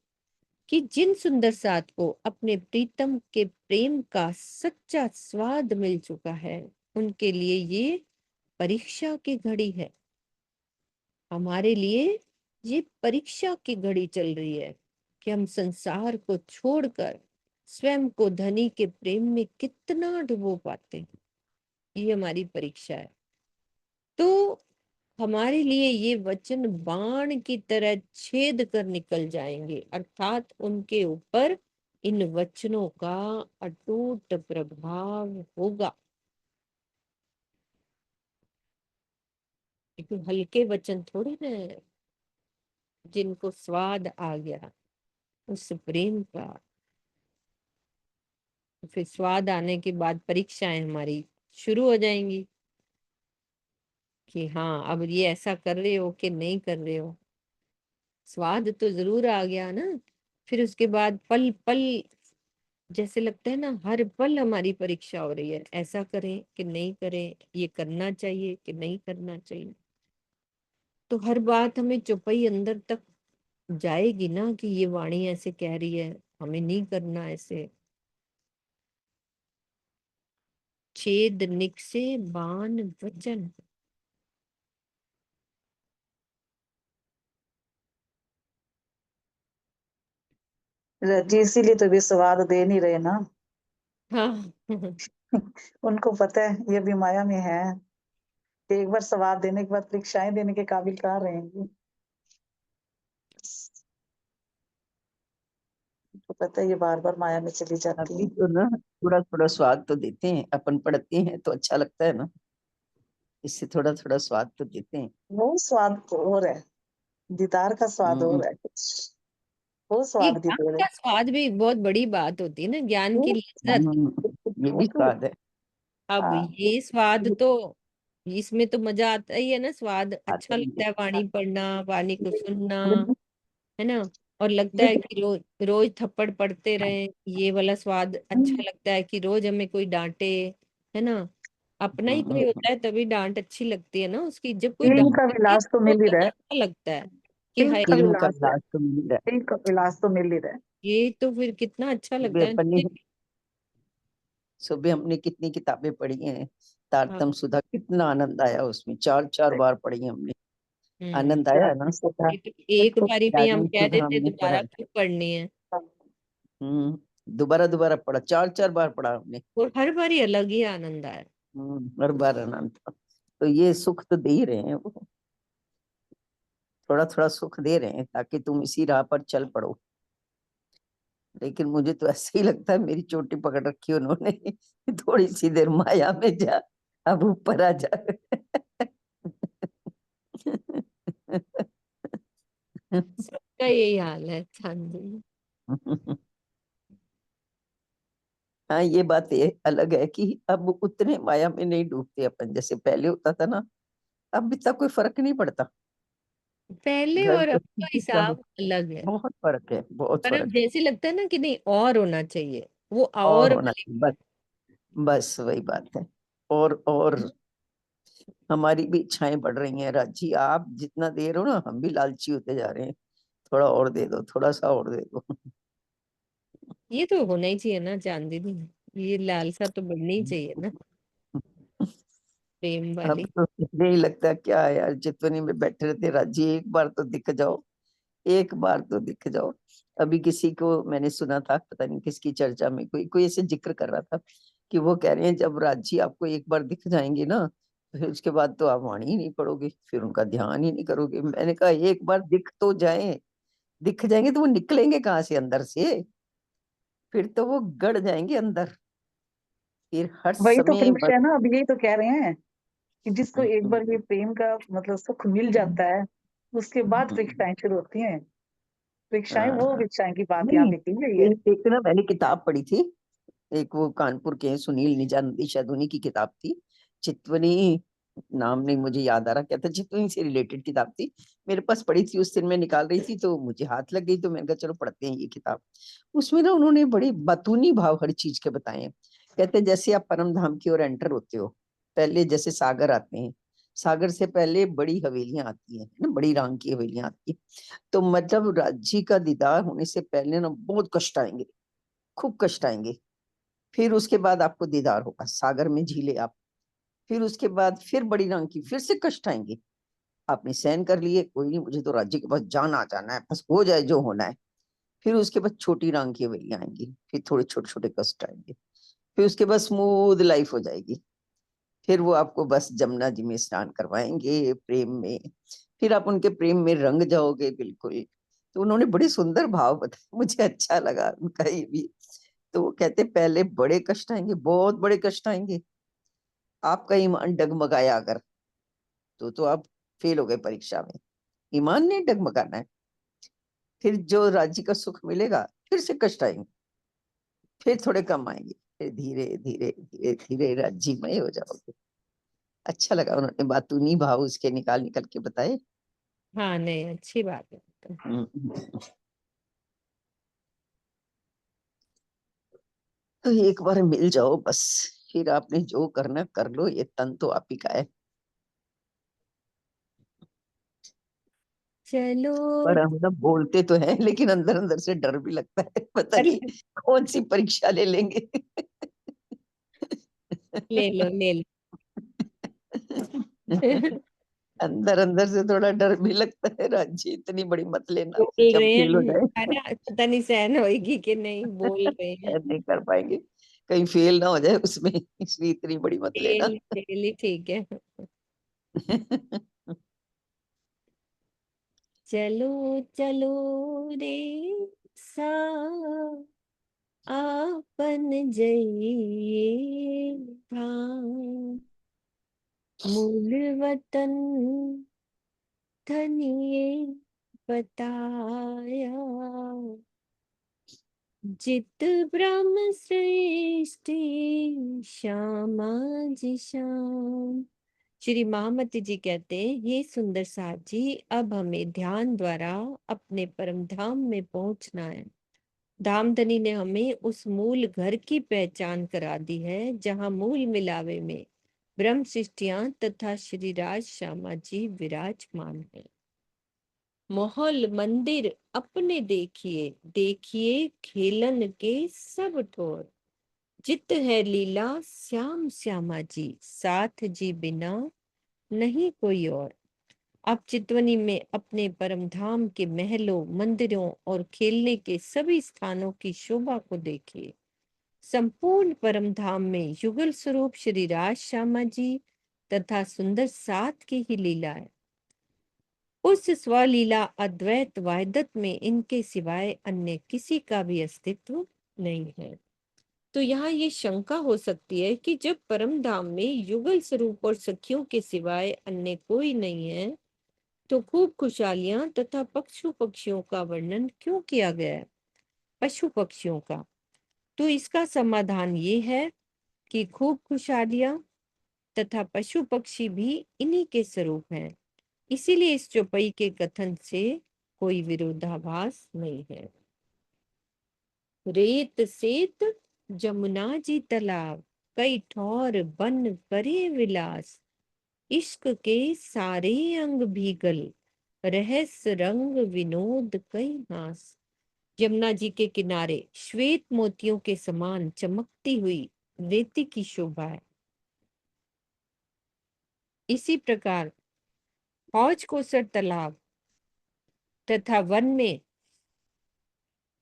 कि जिन सुंदर साथ को अपने प्रीतम के प्रेम का सच्चा स्वाद मिल चुका है, उनके लिए ये परीक्षा की घड़ी है। हमारे लिए ये परीक्षा की घड़ी चल रही है कि हम संसार को छोड़कर स्वयं को धनी के प्रेम में कितना डुबो पाते हैं। ये हमारी परीक्षा है। तो हमारे लिए ये वचन बाण की तरह छेद कर निकल जाएंगे, अर्थात उनके ऊपर इन वचनों का अटूट प्रभाव होगा। क्योंकि हल्के वचन थोड़े ना है, जिनको स्वाद आ गया उस प्रेम का, फिर स्वाद आने के बाद परीक्षाएं हमारी शुरू हो जाएंगी कि हाँ, अब ये ऐसा कर रहे हो कि नहीं कर रहे हो। स्वाद तो जरूर आ गया ना, फिर उसके बाद पल पल जैसे लगता है ना, हर पल हमारी परीक्षा हो रही है, ऐसा करें कि नहीं करें, ये करना चाहिए कि नहीं करना चाहिए। तो हर बात हमें चुपई अंदर तक जाएगी ना कि ये वाणी ऐसे कह रही है, हमें नहीं करना ऐसे। छेद निक से बान वचन। जी इसीलिए तो भी स्वाद दे नहीं रहे ना। हाँ उनको पता है ये भी माया में है, एक बार स्वाद देने के बाद परीक्षाएं देने के काबिल कहाँ रहेंगी। उनको पता है ये बार बार माया में चली जाती अभी है। तो ना थोड़ा थोड़ा स्वाद तो देते हैं, अपन पढ़ते हैं तो अच्छा लगता है ना, इससे थोड़ा थोड़ा स्वाद तो देते हैं। वो स्वाद तो और है, दीदार का स्वाद हम्म, और है कुछ, वो ये स्वाद भी ज्ञान दे रहे का स्वाद भी बहुत बड़ी बात होती है ना, ज्ञान की लज्जत। ये भी स्वाद है। अब हाँ ये स्वाद तो, इसमें तो मजा आता ही है ना, स्वाद आता अच्छा ही लगता है। है वाणी पढ़ना, वाणी को सुनना, ये है ना। और लगता है कि रोज रोज थप्पड़ पड़ते रहे, ये वाला स्वाद अच्छा लगता है कि रोज हमें कोई डांटे, है ना। अपना ही कोई होता है तभी डांट अच्छी लगती है ना उसकी, जब कोई प्रेम का डांटती है विलास तो तो मिल ही रहा ज्यादा है, अच्छा लगता है कि प्रेम हाय का इल्म का विलास है, लाश तो मिल रहा प्रेम का विलास तो मिल ही रहा है। ये तो फिर कितना अच्छा है। लगता है अपन ने मुझे। सुबह हमने कितनी किताबें पढ़ी हैं, हाँ, तारतम सुधा, कितना आनंद आया उसमें, चार चार बार पढ़ी हमने। हम्म। आनंद आया है ना। ये तो एक बारी में ही हम यानी कह सुधा देते हमने पढ़ा दोबारा है। क्यों पढ़नी है। दोबारा दोबारा पढ़ा, चार चार बार पढ़ा हमने। और हर बारी अलग ही आनंद आया। हर बार आनंद था। तो ये सुख तो दे ही रहे हैं वो, थोड़ा थोड़ा सुख दे रहे हैं ताकि तुम इसी राह पर चल पड़ो। लेकिन मुझे तो ऐसे ही लगता है मेरी चोटी पकड़ रखी है उन्होंने थोड़ी सी देर माया में जा, अब ऊपर आ जा सबका यही हाल है चांदी। हाँ, ये बात ये अलग है कि अब उतने माया में नहीं डूबते अपन जैसे पहले होता था ना। अब इतना कोई फर्क नहीं पड़ता। पहले घर और अब का गृहस्थी चाहे, हिसाब अलग है। बहुत फर्क है, बहुत पर अब फर्क है। जैसे लगता है ना कि नहीं और होना चाहिए, वो और और होना वाली चाहिए, बस बस वही बात है। और हमारी भी इच्छाएं बढ़ रही हैं राजी, आप जितना दे रहे हो ना हम भी लालची होते जा रहे हैं। थोड़ा और दे दो, थोड़ा सा और दे दो ये तो होना ही चाहिए ना चांदी दी, ये लालसा तो बढ़नी ही चाहिए ना, प्रेम अब वाली। तो यही लगता है क्या है यार, चितवनी में बैठे रहते राजी, एक बार तो दिख जाओ, एक बार तो दिख जाओ। अभी किसी को मैंने सुना था, पता नहीं किसकी चर्चा में कोई कोई ऐसे जिक्र कर रहा था कि वो कह रहे हैं जब राजी आपको एक बार दिख जाएंगे ना, फिर उसके बाद तो आप वाणी ही नहीं पढ़ोगे, फिर उनका ध्यान ही नहीं करोगे। मैंने कहा एक बार दिख तो जाए, दिख जाएंगे तो वो निकलेंगे कहाँ से अंदर से, फिर तो वो गड़ जाएंगे अंदर, फिर हर वही तो समय बस। परीक्षा है ना, अब यही तो कह रहे हैं कि जिसको एक बार ये प्रेम का मतलब सुख मिल जाता है, उसके बाद परीक्षाएं शुरू होती हैं। परीक्षाएं, वो हाँ, परीक्षाएं की बात यहाँ नहीं, पे की गई है। एक ना मैंने किताब पढ़ी थी, एक वो कानपुर के हैं, सुनील निजानंदी शायद उन्हीं की किताब थी, चितवनी, नाम नहीं मुझे याद आ रहा क्या था, चितवनी से रिलेटेड किताब थी। मेरे पास पढ़ी थी उस दिन, मैं निकाल रही थी तो मुझे हाथ लग गई, तो मैंने कहा चलो पढ़ते हैं ये किताब। उसमें ना उन्होंने बड़े बातूनी भाव हर चीज के बताए हैं। कहते हैं जैसे आप परम धाम की ओर एंटर होते हो, पहले जैसे सागर आते हैं, सागर से पहले बड़ी हवेलियां आती हैं ना, बड़ी रंग की हवेलियां आती हैं। तो मतलब राज्य का दीदार होने से पहले ना बहुत कष्ट आएंगे, खूब कष्ट आएंगे। फिर उसके बाद आपको दीदार होगा, सागर में झीले आप, फिर उसके बाद फिर बड़ी रंग की फिर से कष्ट आएंगे। आपने सहन कर लिए, कोई नहीं, मुझे तो राज्य के पास जाना जाना है, बस हो जाए जो होना है। फिर उसके बाद छोटी रंग की हवेलियां आएंगी, फिर थोड़े छोटे छोटे कष्ट आएंगे, फिर उसके बाद स्मूथ लाइफ हो जाएगी। फिर वो आपको बस जमुना जी में स्नान करवाएंगे प्रेम में, फिर आप उनके प्रेम में रंग जाओगे बिल्कुल। तो उन्होंने बड़े सुंदर भाव बताए, मुझे अच्छा लगा उनका ये भी। तो वो कहते पहले बड़े कष्ट आएंगे, बहुत बड़े कष्ट आएंगे। आपका ईमान डगमगाया अगर, तो आप फेल हो गए परीक्षा में। ईमान नहीं डगमगाना है। फिर जो राज्य का सुख मिलेगा, फिर से कष्ट आएंगे, फिर थोड़े कम आएंगे, फिर धीरे धीरे धीरे धीरे राज्यमय हो जाओगे। अच्छा लगा, उन्होंने बातूनी भाव उसके निकाल निकल के बताए। हाँ नहीं, अच्छी बात है तो। तो एक बार मिल जाओ बस, फिर आपने जो करना कर लो, ये तन तो आप ही का है। चलो। पर हम सब बोलते तो हैं लेकिन अंदर अंदर से डर भी लगता है, पता अरे नहीं कौन सी परीक्षा ले लेंगे ले लो ले लो अंदर अंदर से थोड़ा डर भी लगता है राजी, इतनी बड़ी मत लेना, बोल जब रहे फेल हो हैं, जाए। अरे पता नहीं सहन होएगी कि नहीं, बोल रहे हैं। नहीं कर पाएंगे, कहीं फेल ना हो जाए उसमें, इसलिए इतनी बड़ी मत लेना। फेल फेल ही ठीक है। चलो चलो रे सा आपन जइए भां, मूल वतन धनिये बताया, जित ब्रह्म सृष्टि श्यामा जी श्याम। श्री महामती जी कहते हैं, हे सुंदर साथ जी, अब हमें ध्यान द्वारा अपने परम धाम में पहुंचना है। धामधनी ने हमें उस मूल घर की पहचान करा दी है, जहां मूल मिलावे में ब्रह्म सृष्टियां तथा श्री राज श्यामा जी विराजमान है। मोहल मंदिर अपने देखिए, देखिए खेलन के सब ठोर, जित है लीला श्याम श्यामा जी, साथ जी बिना नहीं कोई और। आप चितवनी में अपने परम धाम के महलों, मंदिरों और खेलने के सभी स्थानों की शोभा को देखिए। संपूर्ण परम धाम में युगल स्वरूप श्री राज श्यामा जी तथा सुंदर साथ की ही लीला है। उस स्वलीला अद्वैत वाहिदत में इनके सिवाय अन्य किसी का भी अस्तित्व नहीं है। तो यहाँ ये शंका हो सकती है कि जब परम धाम में युगल स्वरूप और सखियों के सिवाय अन्य कोई नहीं है, तो खूब खुशहालियां तथा पशु पक्षियों का वर्णन क्यों किया गया है? पशु पक्षियों का, तो इसका समाधान ये है कि खूब खुशहालियां तथा पशु पक्षी भी इन्हीं के स्वरूप हैं। इसीलिए इस चौपाई के कथन से कोई विरोधाभास नहीं है। रेत सेत जमुना जी तालाब, कई ठौर बन करे विलास, इश्क के सारे अंग भीगल, रहस्य रंग विनोद कई हास। यमुना जी के किनारे श्वेत मोतियों के समान चमकती हुई रेती की शोभा है। इसी प्रकार हौज कोसर तालाब तथा वन में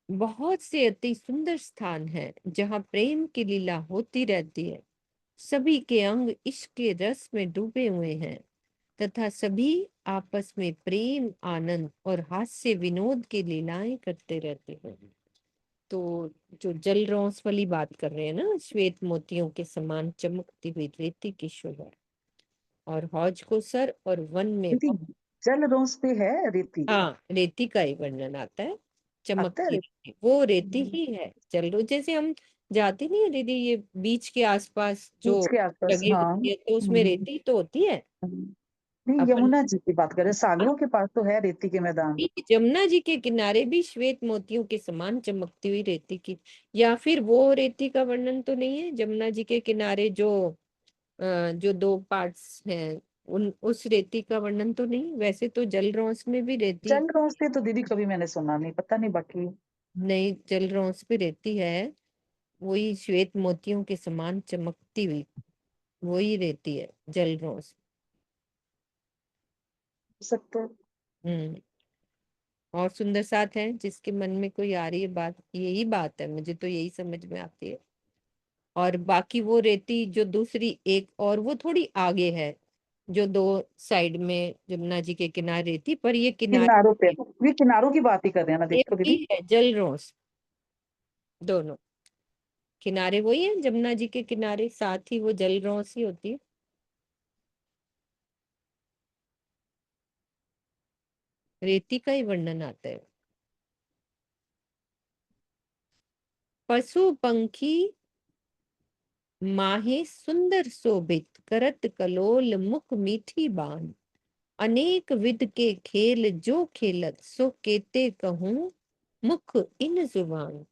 बहुत से अति सुंदर स्थान है, जहाँ प्रेम की लीला होती रहती है। सभी के अंग इश्क के रस में डूबे हुए हैं तथा सभी आपस में प्रेम, आनंद और हास्य विनोद की लीलाएं करते रहते हैं। तो जो जल रौंस वाली बात कर रहे हैं ना, श्वेत मोतियों के समान चमकती हुई रेती की शोभा, और हौज को सर और वन में दीदी जल रोज पे है रेती, हाँ, रेती का ही वर्णन आता है। आता है चमकती रेती, वो रेती हम्म, ही है। जल रोज जैसे हम जाते नहीं है दीदी, ये बीच के आसपास जो बीच के आसपास, जगह हाँ होती है, तो उसमें रेती तो होती है। नहीं अपन यमुना जी की बात करें, सागरों के पास तो है रेती के मैदान। जमुना जी के किनारे भी श्वेत मोतियों के समान चमकती हुई रेती की, या फिर वो रेती का वर्णन तो नहीं है जमुना जी के किनारे जो जो दो पार्ट्स हैं, उन उस रेती का वर्णन तो नहीं। वैसे तो जलरौंस में भी रेती, जल रोज पे तो दीदी कभी मैंने सुना नहीं, पता नहीं बाकी। नहीं जलरौंस पे रेती है, वही श्वेत मोतियों के समान चमकती हुई वही रेती है जलरौंस। हो सकता है। हम्म। और सुंदर साथ है, जिसके मन में कोई आ रही है बात, यही बात है, मुझे तो यही समझ में आती है। और बाकी वो रेती जो दूसरी एक और वो थोड़ी आगे है, जो दो साइड में जमुना जी के किनारे रेती, पर ये किनारों पे, किनारे ये किनारों की बात ही कर रहे हैं ना, ये देखो भी दीदी। है जलरौंस। दोनों किनारे वही है, जमुना जी के किनारे, साथ ही वो जलरौंस ही होती है। रेती का ही वर्णन आता है। पशु पंखी माहे सुंदर शोभित, करत कलोल मुख मीठी बान, अनेक विध के खेल जो खेलत, सो केते कहूँ मुख इन जुबान।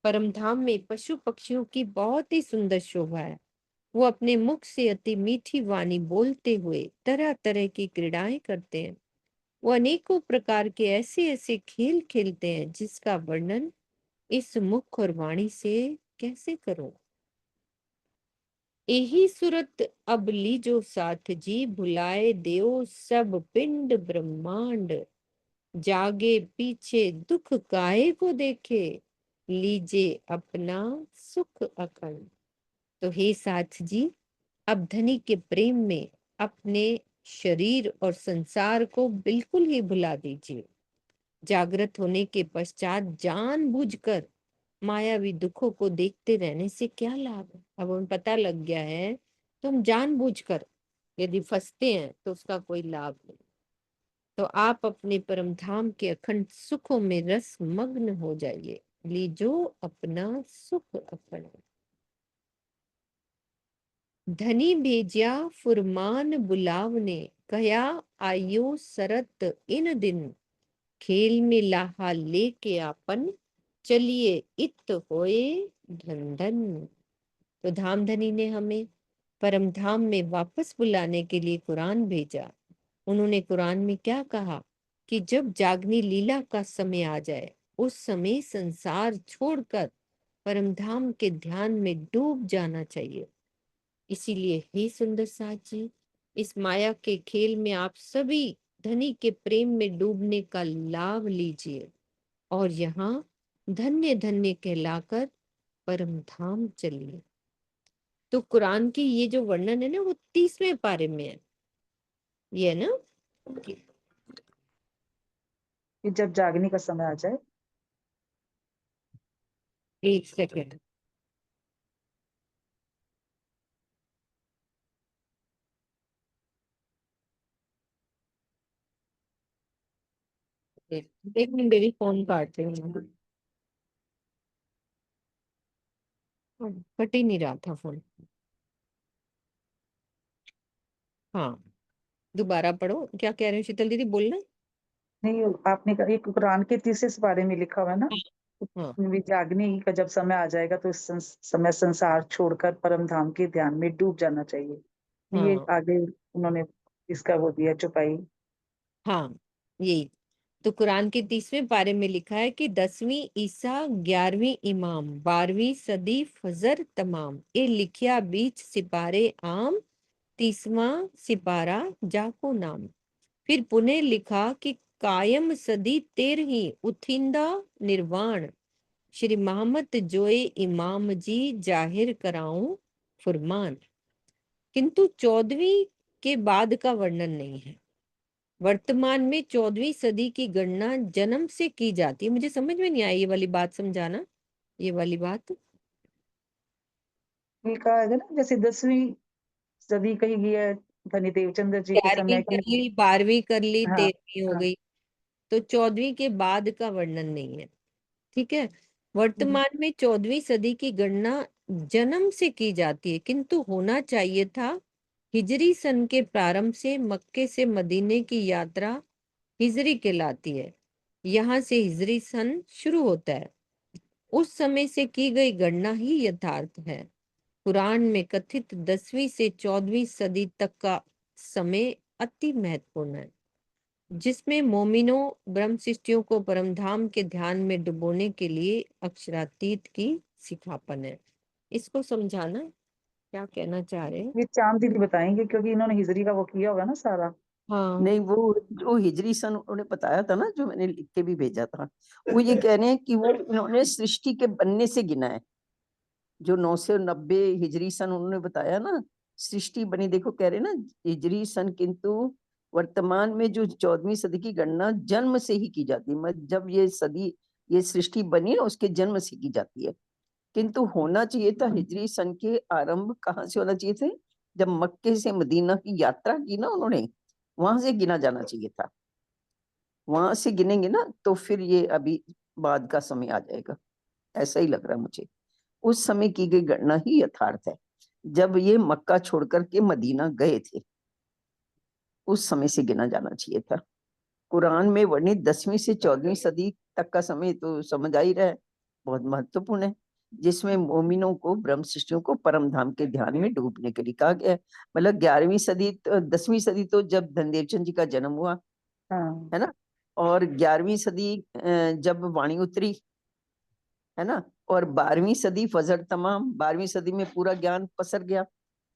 परम धाम में पशु पक्षियों की बहुत ही सुंदर शोभा है। वो अपने मुख से अति मीठी वाणी बोलते हुए तरह तरह की क्रीड़ाएं करते हैं। वो अनेकों प्रकार के ऐसे ऐसे खेल खेलते हैं, जिसका वर्णन इस मुख और वाणी से कैसे करूं। यही सूरत अब लीजो साथ जी, भुलाए देओ सब पिंड ब्रह्मांड। जागे पीछे दुख काहे को देखे, लीजे अपना सुख अखंड। तो हे साथ जी, अब धनी के प्रेम में अपने शरीर और संसार को बिल्कुल ही भुला दीजिए। जागृत होने के पश्चात जानबूझकर मायावी दुखों को देखते रहने से क्या लाभ है। अब उन पता लग गया है तो हम जानबूझकर यदि फंसते हैं तो उसका कोई लाभ नहीं। तो आप अपने परम धाम के अखंड सुखों में रस मग्न हो जाइए, लीजो अपना सुख अखंड। धनी भेजिया फुरमान बुलावने, कया आयो सरत इन दिन। खेल में लाहा लेके आपन, चलिए इत होए धन धन। तो धाम धनी ने हमें परम धाम में वापस बुलाने के लिए कुरान भेजा। उन्होंने कुरान में क्या कहा कि जब जागनी लीला का समय आ जाए उस समय संसार छोड़कर परम धाम के ध्यान में डूब जाना चाहिए। इसीलिए हे सुंदर साथ जी, इस माया के खेल में आप सभी धनी के प्रेम में डूबने का लाभ लीजिए और यहाँ धन्य धन्य कहलाकर परम धाम चलिए। तो कुरान की ये जो वर्णन है ना वो 30वें पारे में है, ये है ना। कि जब जागने का समय आ जाए। एक सेकेंड, एक मिनट बेबी, फोन काट रही हूँ। कट ही नहीं रहा था फोन। हाँ, दोबारा पढ़ो, क्या कह रहे हो शीतल दीदी, बोलना। नहीं, आपने कहा एक कुरान के 30 पारे में लिखा हुआ है ना, हाँ भी जागने ही का जब समय आ जाएगा तो इस समय संसार छोड़कर परम धाम के ध्यान में डूब जाना चाहिए। ये हाँ आगे उन्होंने इसका वो दिया चौपाई। हाँ, यही। तो कुरान के 30वें पारे में लिखा है कि 10वीं ईसा 11वीं इमाम 12वीं सदी फजर तमाम, ये लिखिया बीच सिपारे आम, 30वां सिपारा जाको नाम। फिर पुनः लिखा कि कायम सदी 13वीं उथिंदा निर्वाण, श्री मोहम्मद जोए इमाम जी जाहिर कराऊं फुरमान। किंतु 14वीं के बाद का वर्णन नहीं है। वर्तमान में 14वीं सदी की गणना जन्म से की जाती है। मुझे समझ में नहीं आई ये वाली बात, समझाना ये वाली बात। ये कहा है ना, जैसे 10वीं सदी कही गई है धनी देवचंद्र जी के 11वीं समय कर की। ली, 12वीं कर ली, हाँ 13वीं हो हाँ। गई। तो 14वीं के बाद का वर्णन नहीं है, ठीक है। वर्तमान में 14वीं सदी की गणना जन्म से की जाती है, किंतु होना चाहिए था हिजरी सन के प्रारंभ से। मक्के से मदीने की यात्रा हिजरी कहलाती है, यहाँ से हिजरी सन शुरू होता है। उस समय से की गई गणना ही यथार्थ है। कुरान में कथित 10वीं से 14वीं सदी तक का समय अति महत्वपूर्ण है, जिसमें मोमिनों ब्रह्म शिष्टियों को परमधाम के ध्यान में डुबोने के लिए अक्षरातीत की सिखापन है। इसको समझाना, क्या कहना चाह रहे हैं। ये चांद दीदी बताएंगे, क्योंकि इन्होंने हिजरी का वो किया होगा ना सारा। हाँ नहीं, वो जो हिजरी सन उन्होंने बताया था ना, जो मैंने लिख के भी भेजा था, वो ये कह रहे हैं कि वो इन्होंने सृष्टि के बनने से गिना है। जो 990 हिजरी सन उन्होंने बताया ना, सृष्टि बनी, देखो कह रहे ना हिजरी सन, किंतु वर्तमान में जो 14वीं सदी की गणना जन्म से ही की जाती है। जब ये सदी, ये सृष्टि बनी ना, उसके जन्म से की जाती है। किंतु होना चाहिए था हिजरी सन के आरंभ कहाँ से होना चाहिए थे, जब मक्के से मदीना की यात्रा की ना उन्होंने, वहां से गिना जाना चाहिए था। वहां से गिनेंगे ना तो फिर ये अभी बाद का समय आ जाएगा, ऐसा ही लग रहा है मुझे। उस समय की गई गणना ही यथार्थ है, जब ये मक्का छोड़कर के मदीना गए थे, उस समय से गिना जाना चाहिए था। कुरान में वर्णित 10वीं से 14वीं सदी तक का समय तो समझ आ ही रहा है, बहुत महत्वपूर्ण है, जिसमें मोमिनों को, ब्रह्म सृष्टियों को परम धाम के ध्यान में डूबने के लिए कहा गया है। मतलब 11वीं सदी, 10वीं सदी तो जब धनदेवचंद जी का जन्म हुआ, हाँ है ना, और 11वीं सदी जब वाणी उतरी, है ना, और 12वीं सदी फजर तमाम, 12वीं सदी में पूरा ज्ञान पसर गया,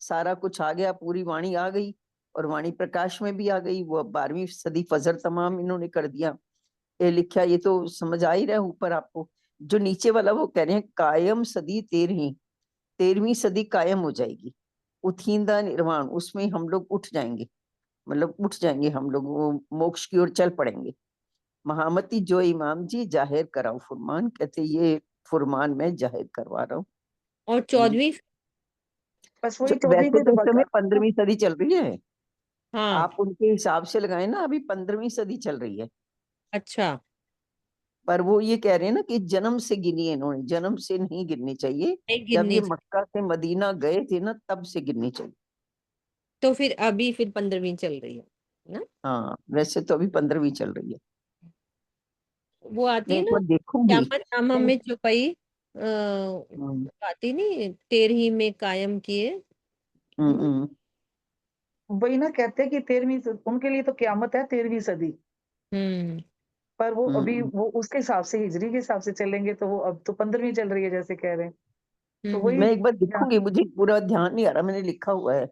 सारा कुछ आ गया, पूरी वाणी आ गई और वाणी प्रकाश में भी आ गई। वो 12वीं सदी फजर तमाम इन्होंने कर दिया। ये लिखा, ये तो समझ आ ही रहा है ऊपर आपको। जो नीचे वाला वो कह रहे हैं कायम सदी 13वीं सदी कायम हो जाएगी, उथींदा निर्वाण, उसमें हम लोग उठ जाएंगे, मतलब उठ जाएंगे हम लोग, वो मोक्ष की ओर चल पड़ेंगे। महामती जो इमाम जी जाहिर कराओ फुरमान, कहते ये फुरमान मैं जाहिर करवा रहा हूँ। और 14वीं? बस वही 14वीं वैसे को तो तो इस समय बता। 15वीं सदी चल रही है, हाँ, आप उनके हिसाब से लगाए ना, अभी 15वीं सदी चल रही है। अच्छा, पर वो ये कह रहे हैं ना कि जन्म से गिनी है इन्होंने, जन्म से नहीं गिननी चाहिए। नहीं जब गिननी ये चाहिए। मक्का से मदीना गए थे ना, तब से गिननी चाहिए। तो फिर अभी फिर 15वीं चल रही है ना? हाँ, वैसे तो अभी 15वीं चल रही है। वो आती मैं है एक ना, बार देखूंगी। क़यामत नामा में चौपाई, हम्म, आती नहीं, 13वीं में कायम किए। हम्म। वही ना कहते हैं कि 13वीं, उनके लिए तो क्यामत है 13वीं सदी। हम्म। पर वो अभी हम्म। वो उसके हिसाब से, हिजरी के हिसाब से चलेंगे, तो वो अब तो 15वीं चल रही है जैसे कह रहे हैं। तो हम्म। वही मैं एक बार हाँ, देखूंगी, मुझे पूरा ध्यान नहीं आ रहा, मैंने लिखा हुआ है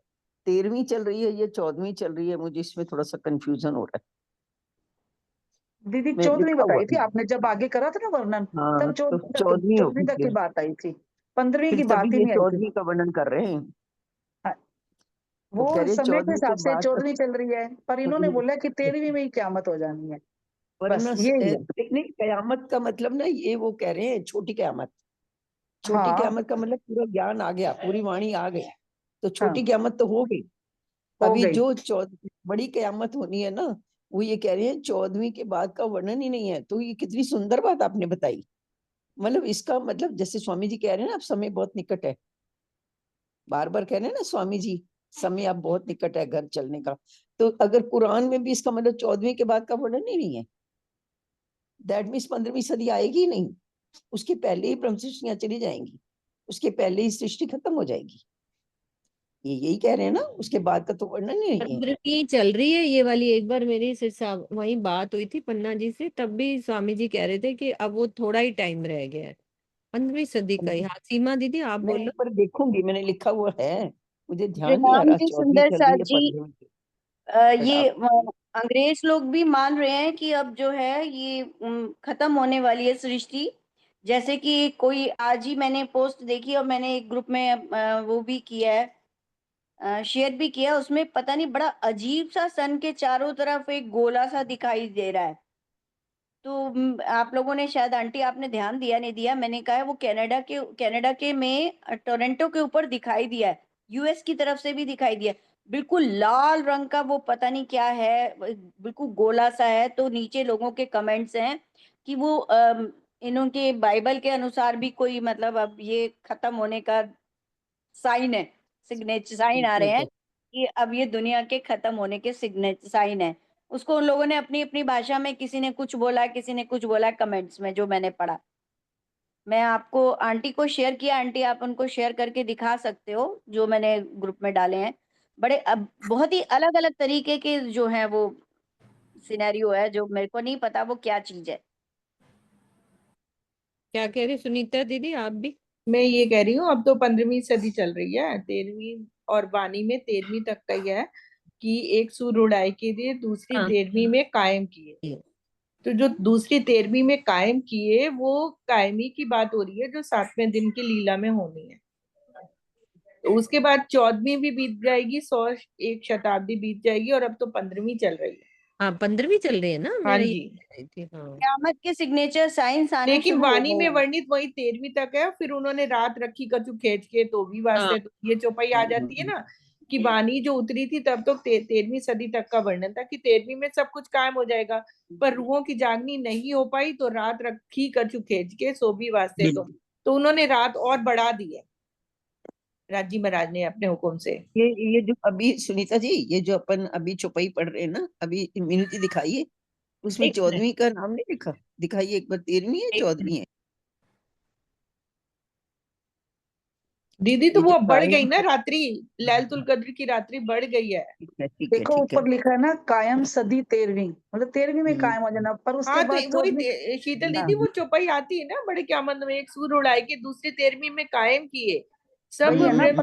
13वीं चल रही है या 14वीं चल रही है, मुझे इसमें थोड़ा सा कंफ्यूजन हो रहा है। दीदी मैं 14वीं लिखा हुआ बताई थी है। आपने, जब आगे करा था ना वर्णन, हाँ, तब तो 14वीं तक, 14वीं 14वीं होगी तक की फिर। बात आई थी। 15वीं की तभी बात ही ये नहीं आई थी। 14वीं का वर्णन कर रहे हैं। हाँ, वो कह वो रहे हैं समय के 14वीं के हिसाब से बाद का 14वीं चल रही है, पर इन्होंने बोला कि 13वीं में ही क्यामत हो जानी है। बस वरना यही है। नहीं, कयामत का मतलब ना, ये वो कह रहे हैं छोटी कयामत। छोटी हाँ कयामत का मतलब पूरा ज्ञान आ गया, पूरी वाणी आ गई, तो छोटी हाँ, कयामत तो हो गई। हो अभी गई। जो बड़ी कयामत होनी है ना, वो ये कह रहे हैं 14वीं के बाद का वर्णन ही नहीं है। तो ये कितनी सुंदर बात आपने बताई। मतलब इसका मतलब जैसे स्वामी जी कह रहे हैं ना, अब समय बहुत निकट है, बार बार कह रहे हैं ना स्वामी जी, समय अब बहुत निकट है घर चलने का। तो अगर कुरान में भी इसका मतलब 14वीं के बाद का वर्णन ही नहीं है, दैट मीन्स 15वीं सदी आएगी ही नहीं। उसके पहले ही ब्रह्म सृष्टियां चली जाएंगी, उसके पहले ही सृष्टि खत्म हो जाएगी। ये यही कह रहे हैं ना, उसके बाद का तो वर्णन ही नहीं है। 15वीं चल रही है ये वाली। एक बार मेरी सिर्फ वही बात हुई थी पन्ना जी से, तब भी स्वामी जी कह रहे थे कि अब वो थोड़ा ही टाइम रह गया है 15वीं सदी का ही। हाँ सीमा दीदी आप मैं बोलो। एक बार देखूंगी, मैंने लिखा हुआ है, मुझे ध्यान नहीं आ प्रणाम रहा जी 14वीं सुंदर चल रही साथ है जी। 15वीं। ये प्रणाम। अंग्रेज लोग भी मान रहे हैं कि अब जो है ये खत्म होने वाली है सृष्टि। जैसे कि कोई आज ही मैंने पोस्ट देखी और मैंने एक ग्रुप में वो भी किया है, शेयर भी किया। उसमें पता नहीं बड़ा अजीब सा सन के चारों तरफ एक गोला सा दिखाई दे रहा है। तो आप लोगों ने शायद, आंटी आपने ध्यान दिया नहीं दिया, मैंने कहा है वो कनाडा के में टोरंटो के ऊपर दिखाई दिया है। यूएस की तरफ से भी दिखाई दिया है। बिल्कुल लाल रंग का, वो पता नहीं क्या है, बिल्कुल गोला सा है। तो नीचे लोगों के कमेंट्स हैं कि वो इन्हों के बाइबल के अनुसार भी कोई मतलब अब ये खत्म होने का साइन है, सिग्नेचर साइन आ रहे ठीक हैं है। कि अब ये दुनिया के खत्म होने के सिग्नेचर साइन है। उसको उन लोगों ने अपनी अपनी भाषा में, किसी ने कुछ बोला, किसी ने कुछ बोला कमेंट्स में, जो मैंने पढ़ा। मैं आपको आंटी को शेयर किया, आंटी आप उनको शेयर करके दिखा सकते हो जो मैंने ग्रुप में डाले हैं। बड़े अब बहुत ही अलग अलग तरीके के जो है वो सिनेरियो है, जो मेरे को नहीं पता वो क्या चीज है। क्या कह रही सुनीता दीदी आप भी? मैं ये कह रही हूँ अब तो 15वीं सदी चल रही है, 13वीं और वाणी में 13वीं तक का ही है कि एक सूर उड़ाई के लिए दूसरी हाँ 13वीं में कायम किए। तो जो दूसरी 13वीं में कायम किए वो कायमी की बात हो रही है, जो 7वें दिन की लीला में होनी है। तो उसके बाद 14वीं भी बीत जाएगी, 101 शताब्दी बीत जाएगी, और अब तो 15वीं चल रही है। हाँ 15वीं चल रही है ना, हाँ मेरा ये जी। कह रही थी। हाँ क़यामत के सिग्नेचर साइंस आने लेकिन शुरू हो वाणी गए में हैं। वर्णित वही 13वीं तक है, फिर उन्होंने रात रखी कछु खींच के, तो भी हाँ वास्ते तो ये चौपाई आ जाती है ना कि वाणी जो उतरी थी तब तो 13वीं सदी तक का वर्णन था कि 13वीं में सब कुछ कायम हो जाएगा। पर रूहों की जागनी नहीं हो पाई, तो रात रखी कछु खींच के, सो भी वास्ते तो उन्होंने रात और बढ़ा दी है राजी महाराज ने अपने हुक्म से। ये जो अभी सुनीता जी, ये जो अपन अभी चौपाई पढ़ रहे हैं ना, अभी मिनती दिखाइए, उसमें एक मिनट 14वीं का नाम नहीं लिखा, दिखाइए एक बार, 13वीं है एक मिनट। 14वीं है। दीदी तो ये वो जो अब बढ़ गई कायम, ना रात्रि, लैलतुल कद्र की रात्रि बढ़ गई है। ठीक है ठीक है देखो ठीक है। ऊपर लिखा है ना, कायम सदी 13वीं, मतलब 13वीं में कायम हो हम्म। जाना, पर उसके हाँ तो बाद वही 14वीं। शीतल हाँ, दीदी, वो चौपाई आती है ना बड़े क्या मतलब, एक सूर उड़ाई के दूसरी 13वीं में कायम किए सब वही है ना,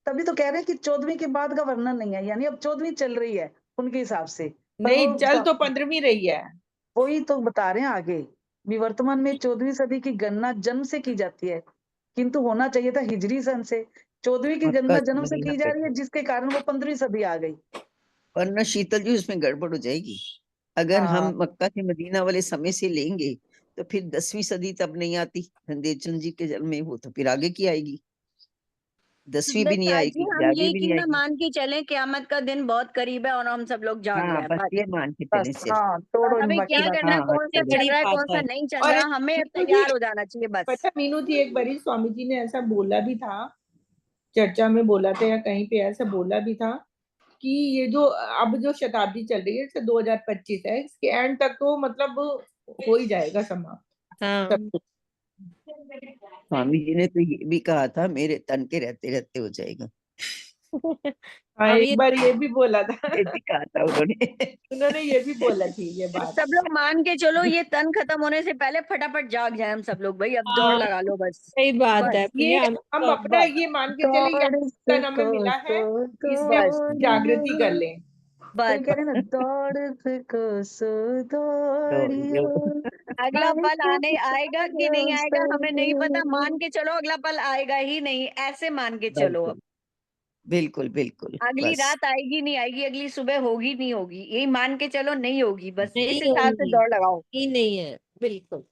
पर तभी तो कह रहे हैं कि 14वीं के बाद का वर्णन नहीं है, यानी अब 14वीं चल रही है उनके हिसाब से। पर नहीं, वो चल तो 15वीं रही है। वही तो बता रहे हैं आगे, विवर्तमान में 14वीं सदी की गणना जन्म से की जाती है, किंतु होना चाहिए था हिजरी सन से। 14वीं की मक्का गणना से जन्म से मदीना की जा रही है, तक। जिसके कारण वो 15वीं सदी आ गई। वरना शीतल जी उसमें गड़बड़ हो जाएगी। अगर हम हाँ मक्का से मदीना वाले समय से लेंगे तो फिर 10वीं सदी तब नहीं आती धनदेव चंद जी के जन्म में, वो तो फिर आगे की आएगी, 10वीं भी नहीं सुंदरता जी, आएगी, हम 11वीं यही भी क्यों नहीं ना आएगी। मान के चलें क़यामत का दिन बहुत करीब है और हम सब लोग जाग हाँ जाएं, बस बस। ये मान के चले बस, चल। हाँ तोड़ो हमें बाकी क्या बात। करना है, हाँ कौन सा चलो। चल बड़ी रहा है, बात कौन सा है। नहीं चल और रहा, हमें मीनू जी, तैयार हो जाना चाहिए बस। पता मीनू जी, एक बारी स्वामी जी ने ऐसा बोला भी था, चर्चा में बोला था या कहीं पे ऐसा बोला भी था कि ये जो अब जो शताब्दी चल रही है, जैसे 2025 है, इसके एंड तक तो मतलब हो ही जाएगा समाप्त हाँ सब कुछ। स्वामी जी ने तो ये भी कहा था मेरे तन के रहते रहते हो जाएगा, हाँ, अब एक ये बार ये भी बोला था। ये भी कहा था उन्होंने। उन्होंने ये भी बोला थी ये बात। सब लोग मान के चलो, ये तन खत्म होने से पहले फटाफट जाग जाए हम सब लोग, भाई अब दौड़ हाँ लगा लो बस। सही बात है बस प्रिया, हम हम तो अपना बस ये मान के चले, ये दौड़ तन हमें सको मिला है, सो इसमें बस जागृति कर दौड़ियो, लें। वही बस कह रहे हैं ना, दौड़ सको सो दौड़ियो। दौड़ियो, अगला पल आने आएगा कि नहीं आएगा हमें नहीं पता, मान सको। के चलो अगला पल आएगा ही नहीं, ऐसे मान के चलो। अब बिल्कुल बिल्कुल बिल्कुल अगली बस। रात आएगी नहीं आएगी, अगली सुबह होगी नहीं होगी, यही मान के चलो नहीं होगी, बस इस नहीं हिसाब से होंगी दौड़ लगाओ। ही नहीं है, बिल्कुल।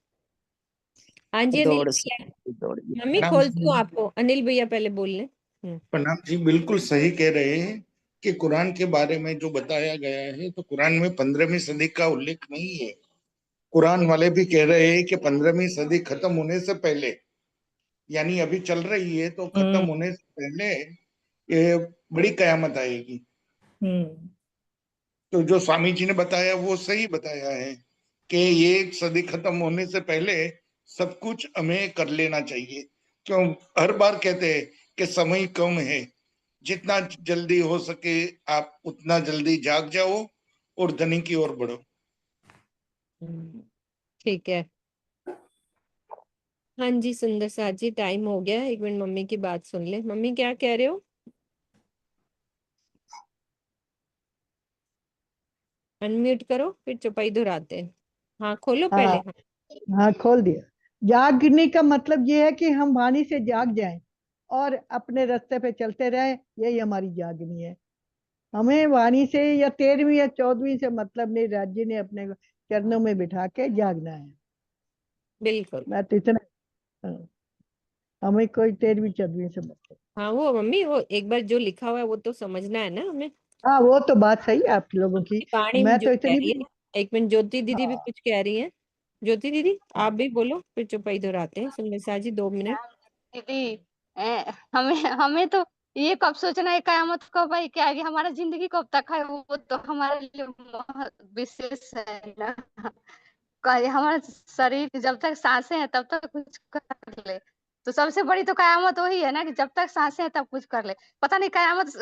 हाँ जी अनिल दौड़ भैया, सको दौड़ियो। मम्मी प्रणाम खोलती जी। हूँ आपको, अनिल भैया पहले बोल लें। प्रणाम जी, बिल्कुल सही कह रहे हैं कि कुरान के बारे में जो बताया गया है, तो कुरान में 15वीं सदी का उल्लेख नहीं है। कुरान वाले भी कह रहे हैं कि 15वीं सदी खत्म होने से पहले, यानी अभी चल रही है, तो खत्म होने से पहले ये बड़ी कयामत आएगी। तो जो स्वामी जी ने बताया वो सही बताया है कि ये सदी खत्म होने से पहले सब कुछ हमें कर लेना चाहिए। क्यों हर बार कहते हैं कि समय कम है, जितना जल्दी हो सके आप उतना जल्दी जाग जाओ और धनी की ओर बढ़ो। ठीक है। हाँ जी सुंदर सा जी, टाइम हो गया, एक मिनट मम्मी की बात सुन ले। मम्मी क्या कह रहे हो? अनम्यूट करो फिर चुपाई दोहराते हैं। हाँ खोलो हाँ पहले। हाँ हाँ खोल दिया। जागने का मतलब ये है कि हम वाणी से जाग जाएं और अपने रास्ते पे चलते रहें, यही हमारी जागनी है। हमें वाणी से या 13वीं या 14वीं से मतलब नहीं, राज्य ने अपने चरणों में बिठा के जागना है। बिल्कुल। मैं तो इतना, हाँ, हमें कोई 13वीं 14वीं से मतलब। हाँ वो मम्मी, वो एक बार जो लिखा हुआ है वो तो समझना है ना हमें। हाँ वो तो बात सही है आप लोगों की। वाणी मैं जो तो कह इतनी रही भी, है, एक मिनट ज्योति दीदी भी हाँ कुछ कह रही है। ज्योति दीदी आप भी बोलो, फिर चुपाई दोहराते हैं। सुंदर सा जी 2 मिनट। दीदी, हमें हमें तो ये कब सोचना है कयामत कब आई, क्या आएगी, हमारा जिंदगी कब तक है, वो तो हमारे लिए विशेष है ना। हमारा शरीर जब तक सांसें हैं तब तक कुछ कर ले, तो सबसे बड़ी तो कयामत वही है ना कि जब तक सांसें हैं तब कुछ कर ले। पता नहीं कयामत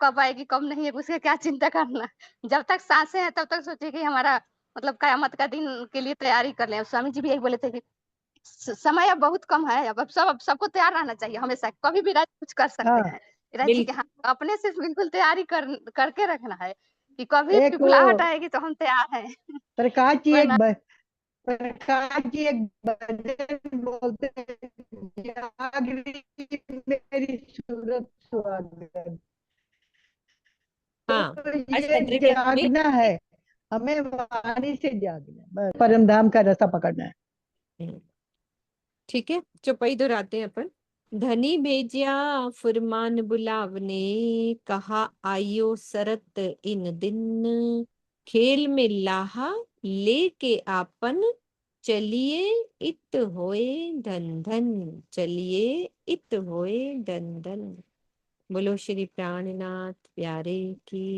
कब आएगी कब नहीं है, उसके क्या चिंता करना। जब तक सांसें हैं तब तक सोचिए कि हमारा मतलब कयामत का दिन के लिए तैयारी कर ले। स्वामी जी भी यही बोले थे कि समय अब बहुत कम है, अब सबको तैयार रहना चाहिए हमेशा, कभी भी राज कुछ कर सकते हाँ हैं। राज जी के बिल्कुल। हाँ, अपने से बिल्कुल तैयारी करके रखना है कि कभी एक वो पिपलाहट आएगी तो हम तैयार हैं। प्रकाश जी वरना प्रकाश जी एक भजन बोलते हैं, जाग रही मेरी सूरत सुहागन। हाँ तो आज ये पढ़ रही है मम्मी। जागना है, हमें वाणी से जागना है, बस परम धाम का रास्ता पकड़ना है। हम्म, ठीक है चुपाई दोहराते हैं अपन। धनी भेजिया फुरमान बुलावने, कहा आयो सरत इन दिन, खेल में लाहा लेके आपन, चलिए इत होए धन धन, चलिए इत होए धन धन। बोलो श्री प्राणनाथ प्यारे की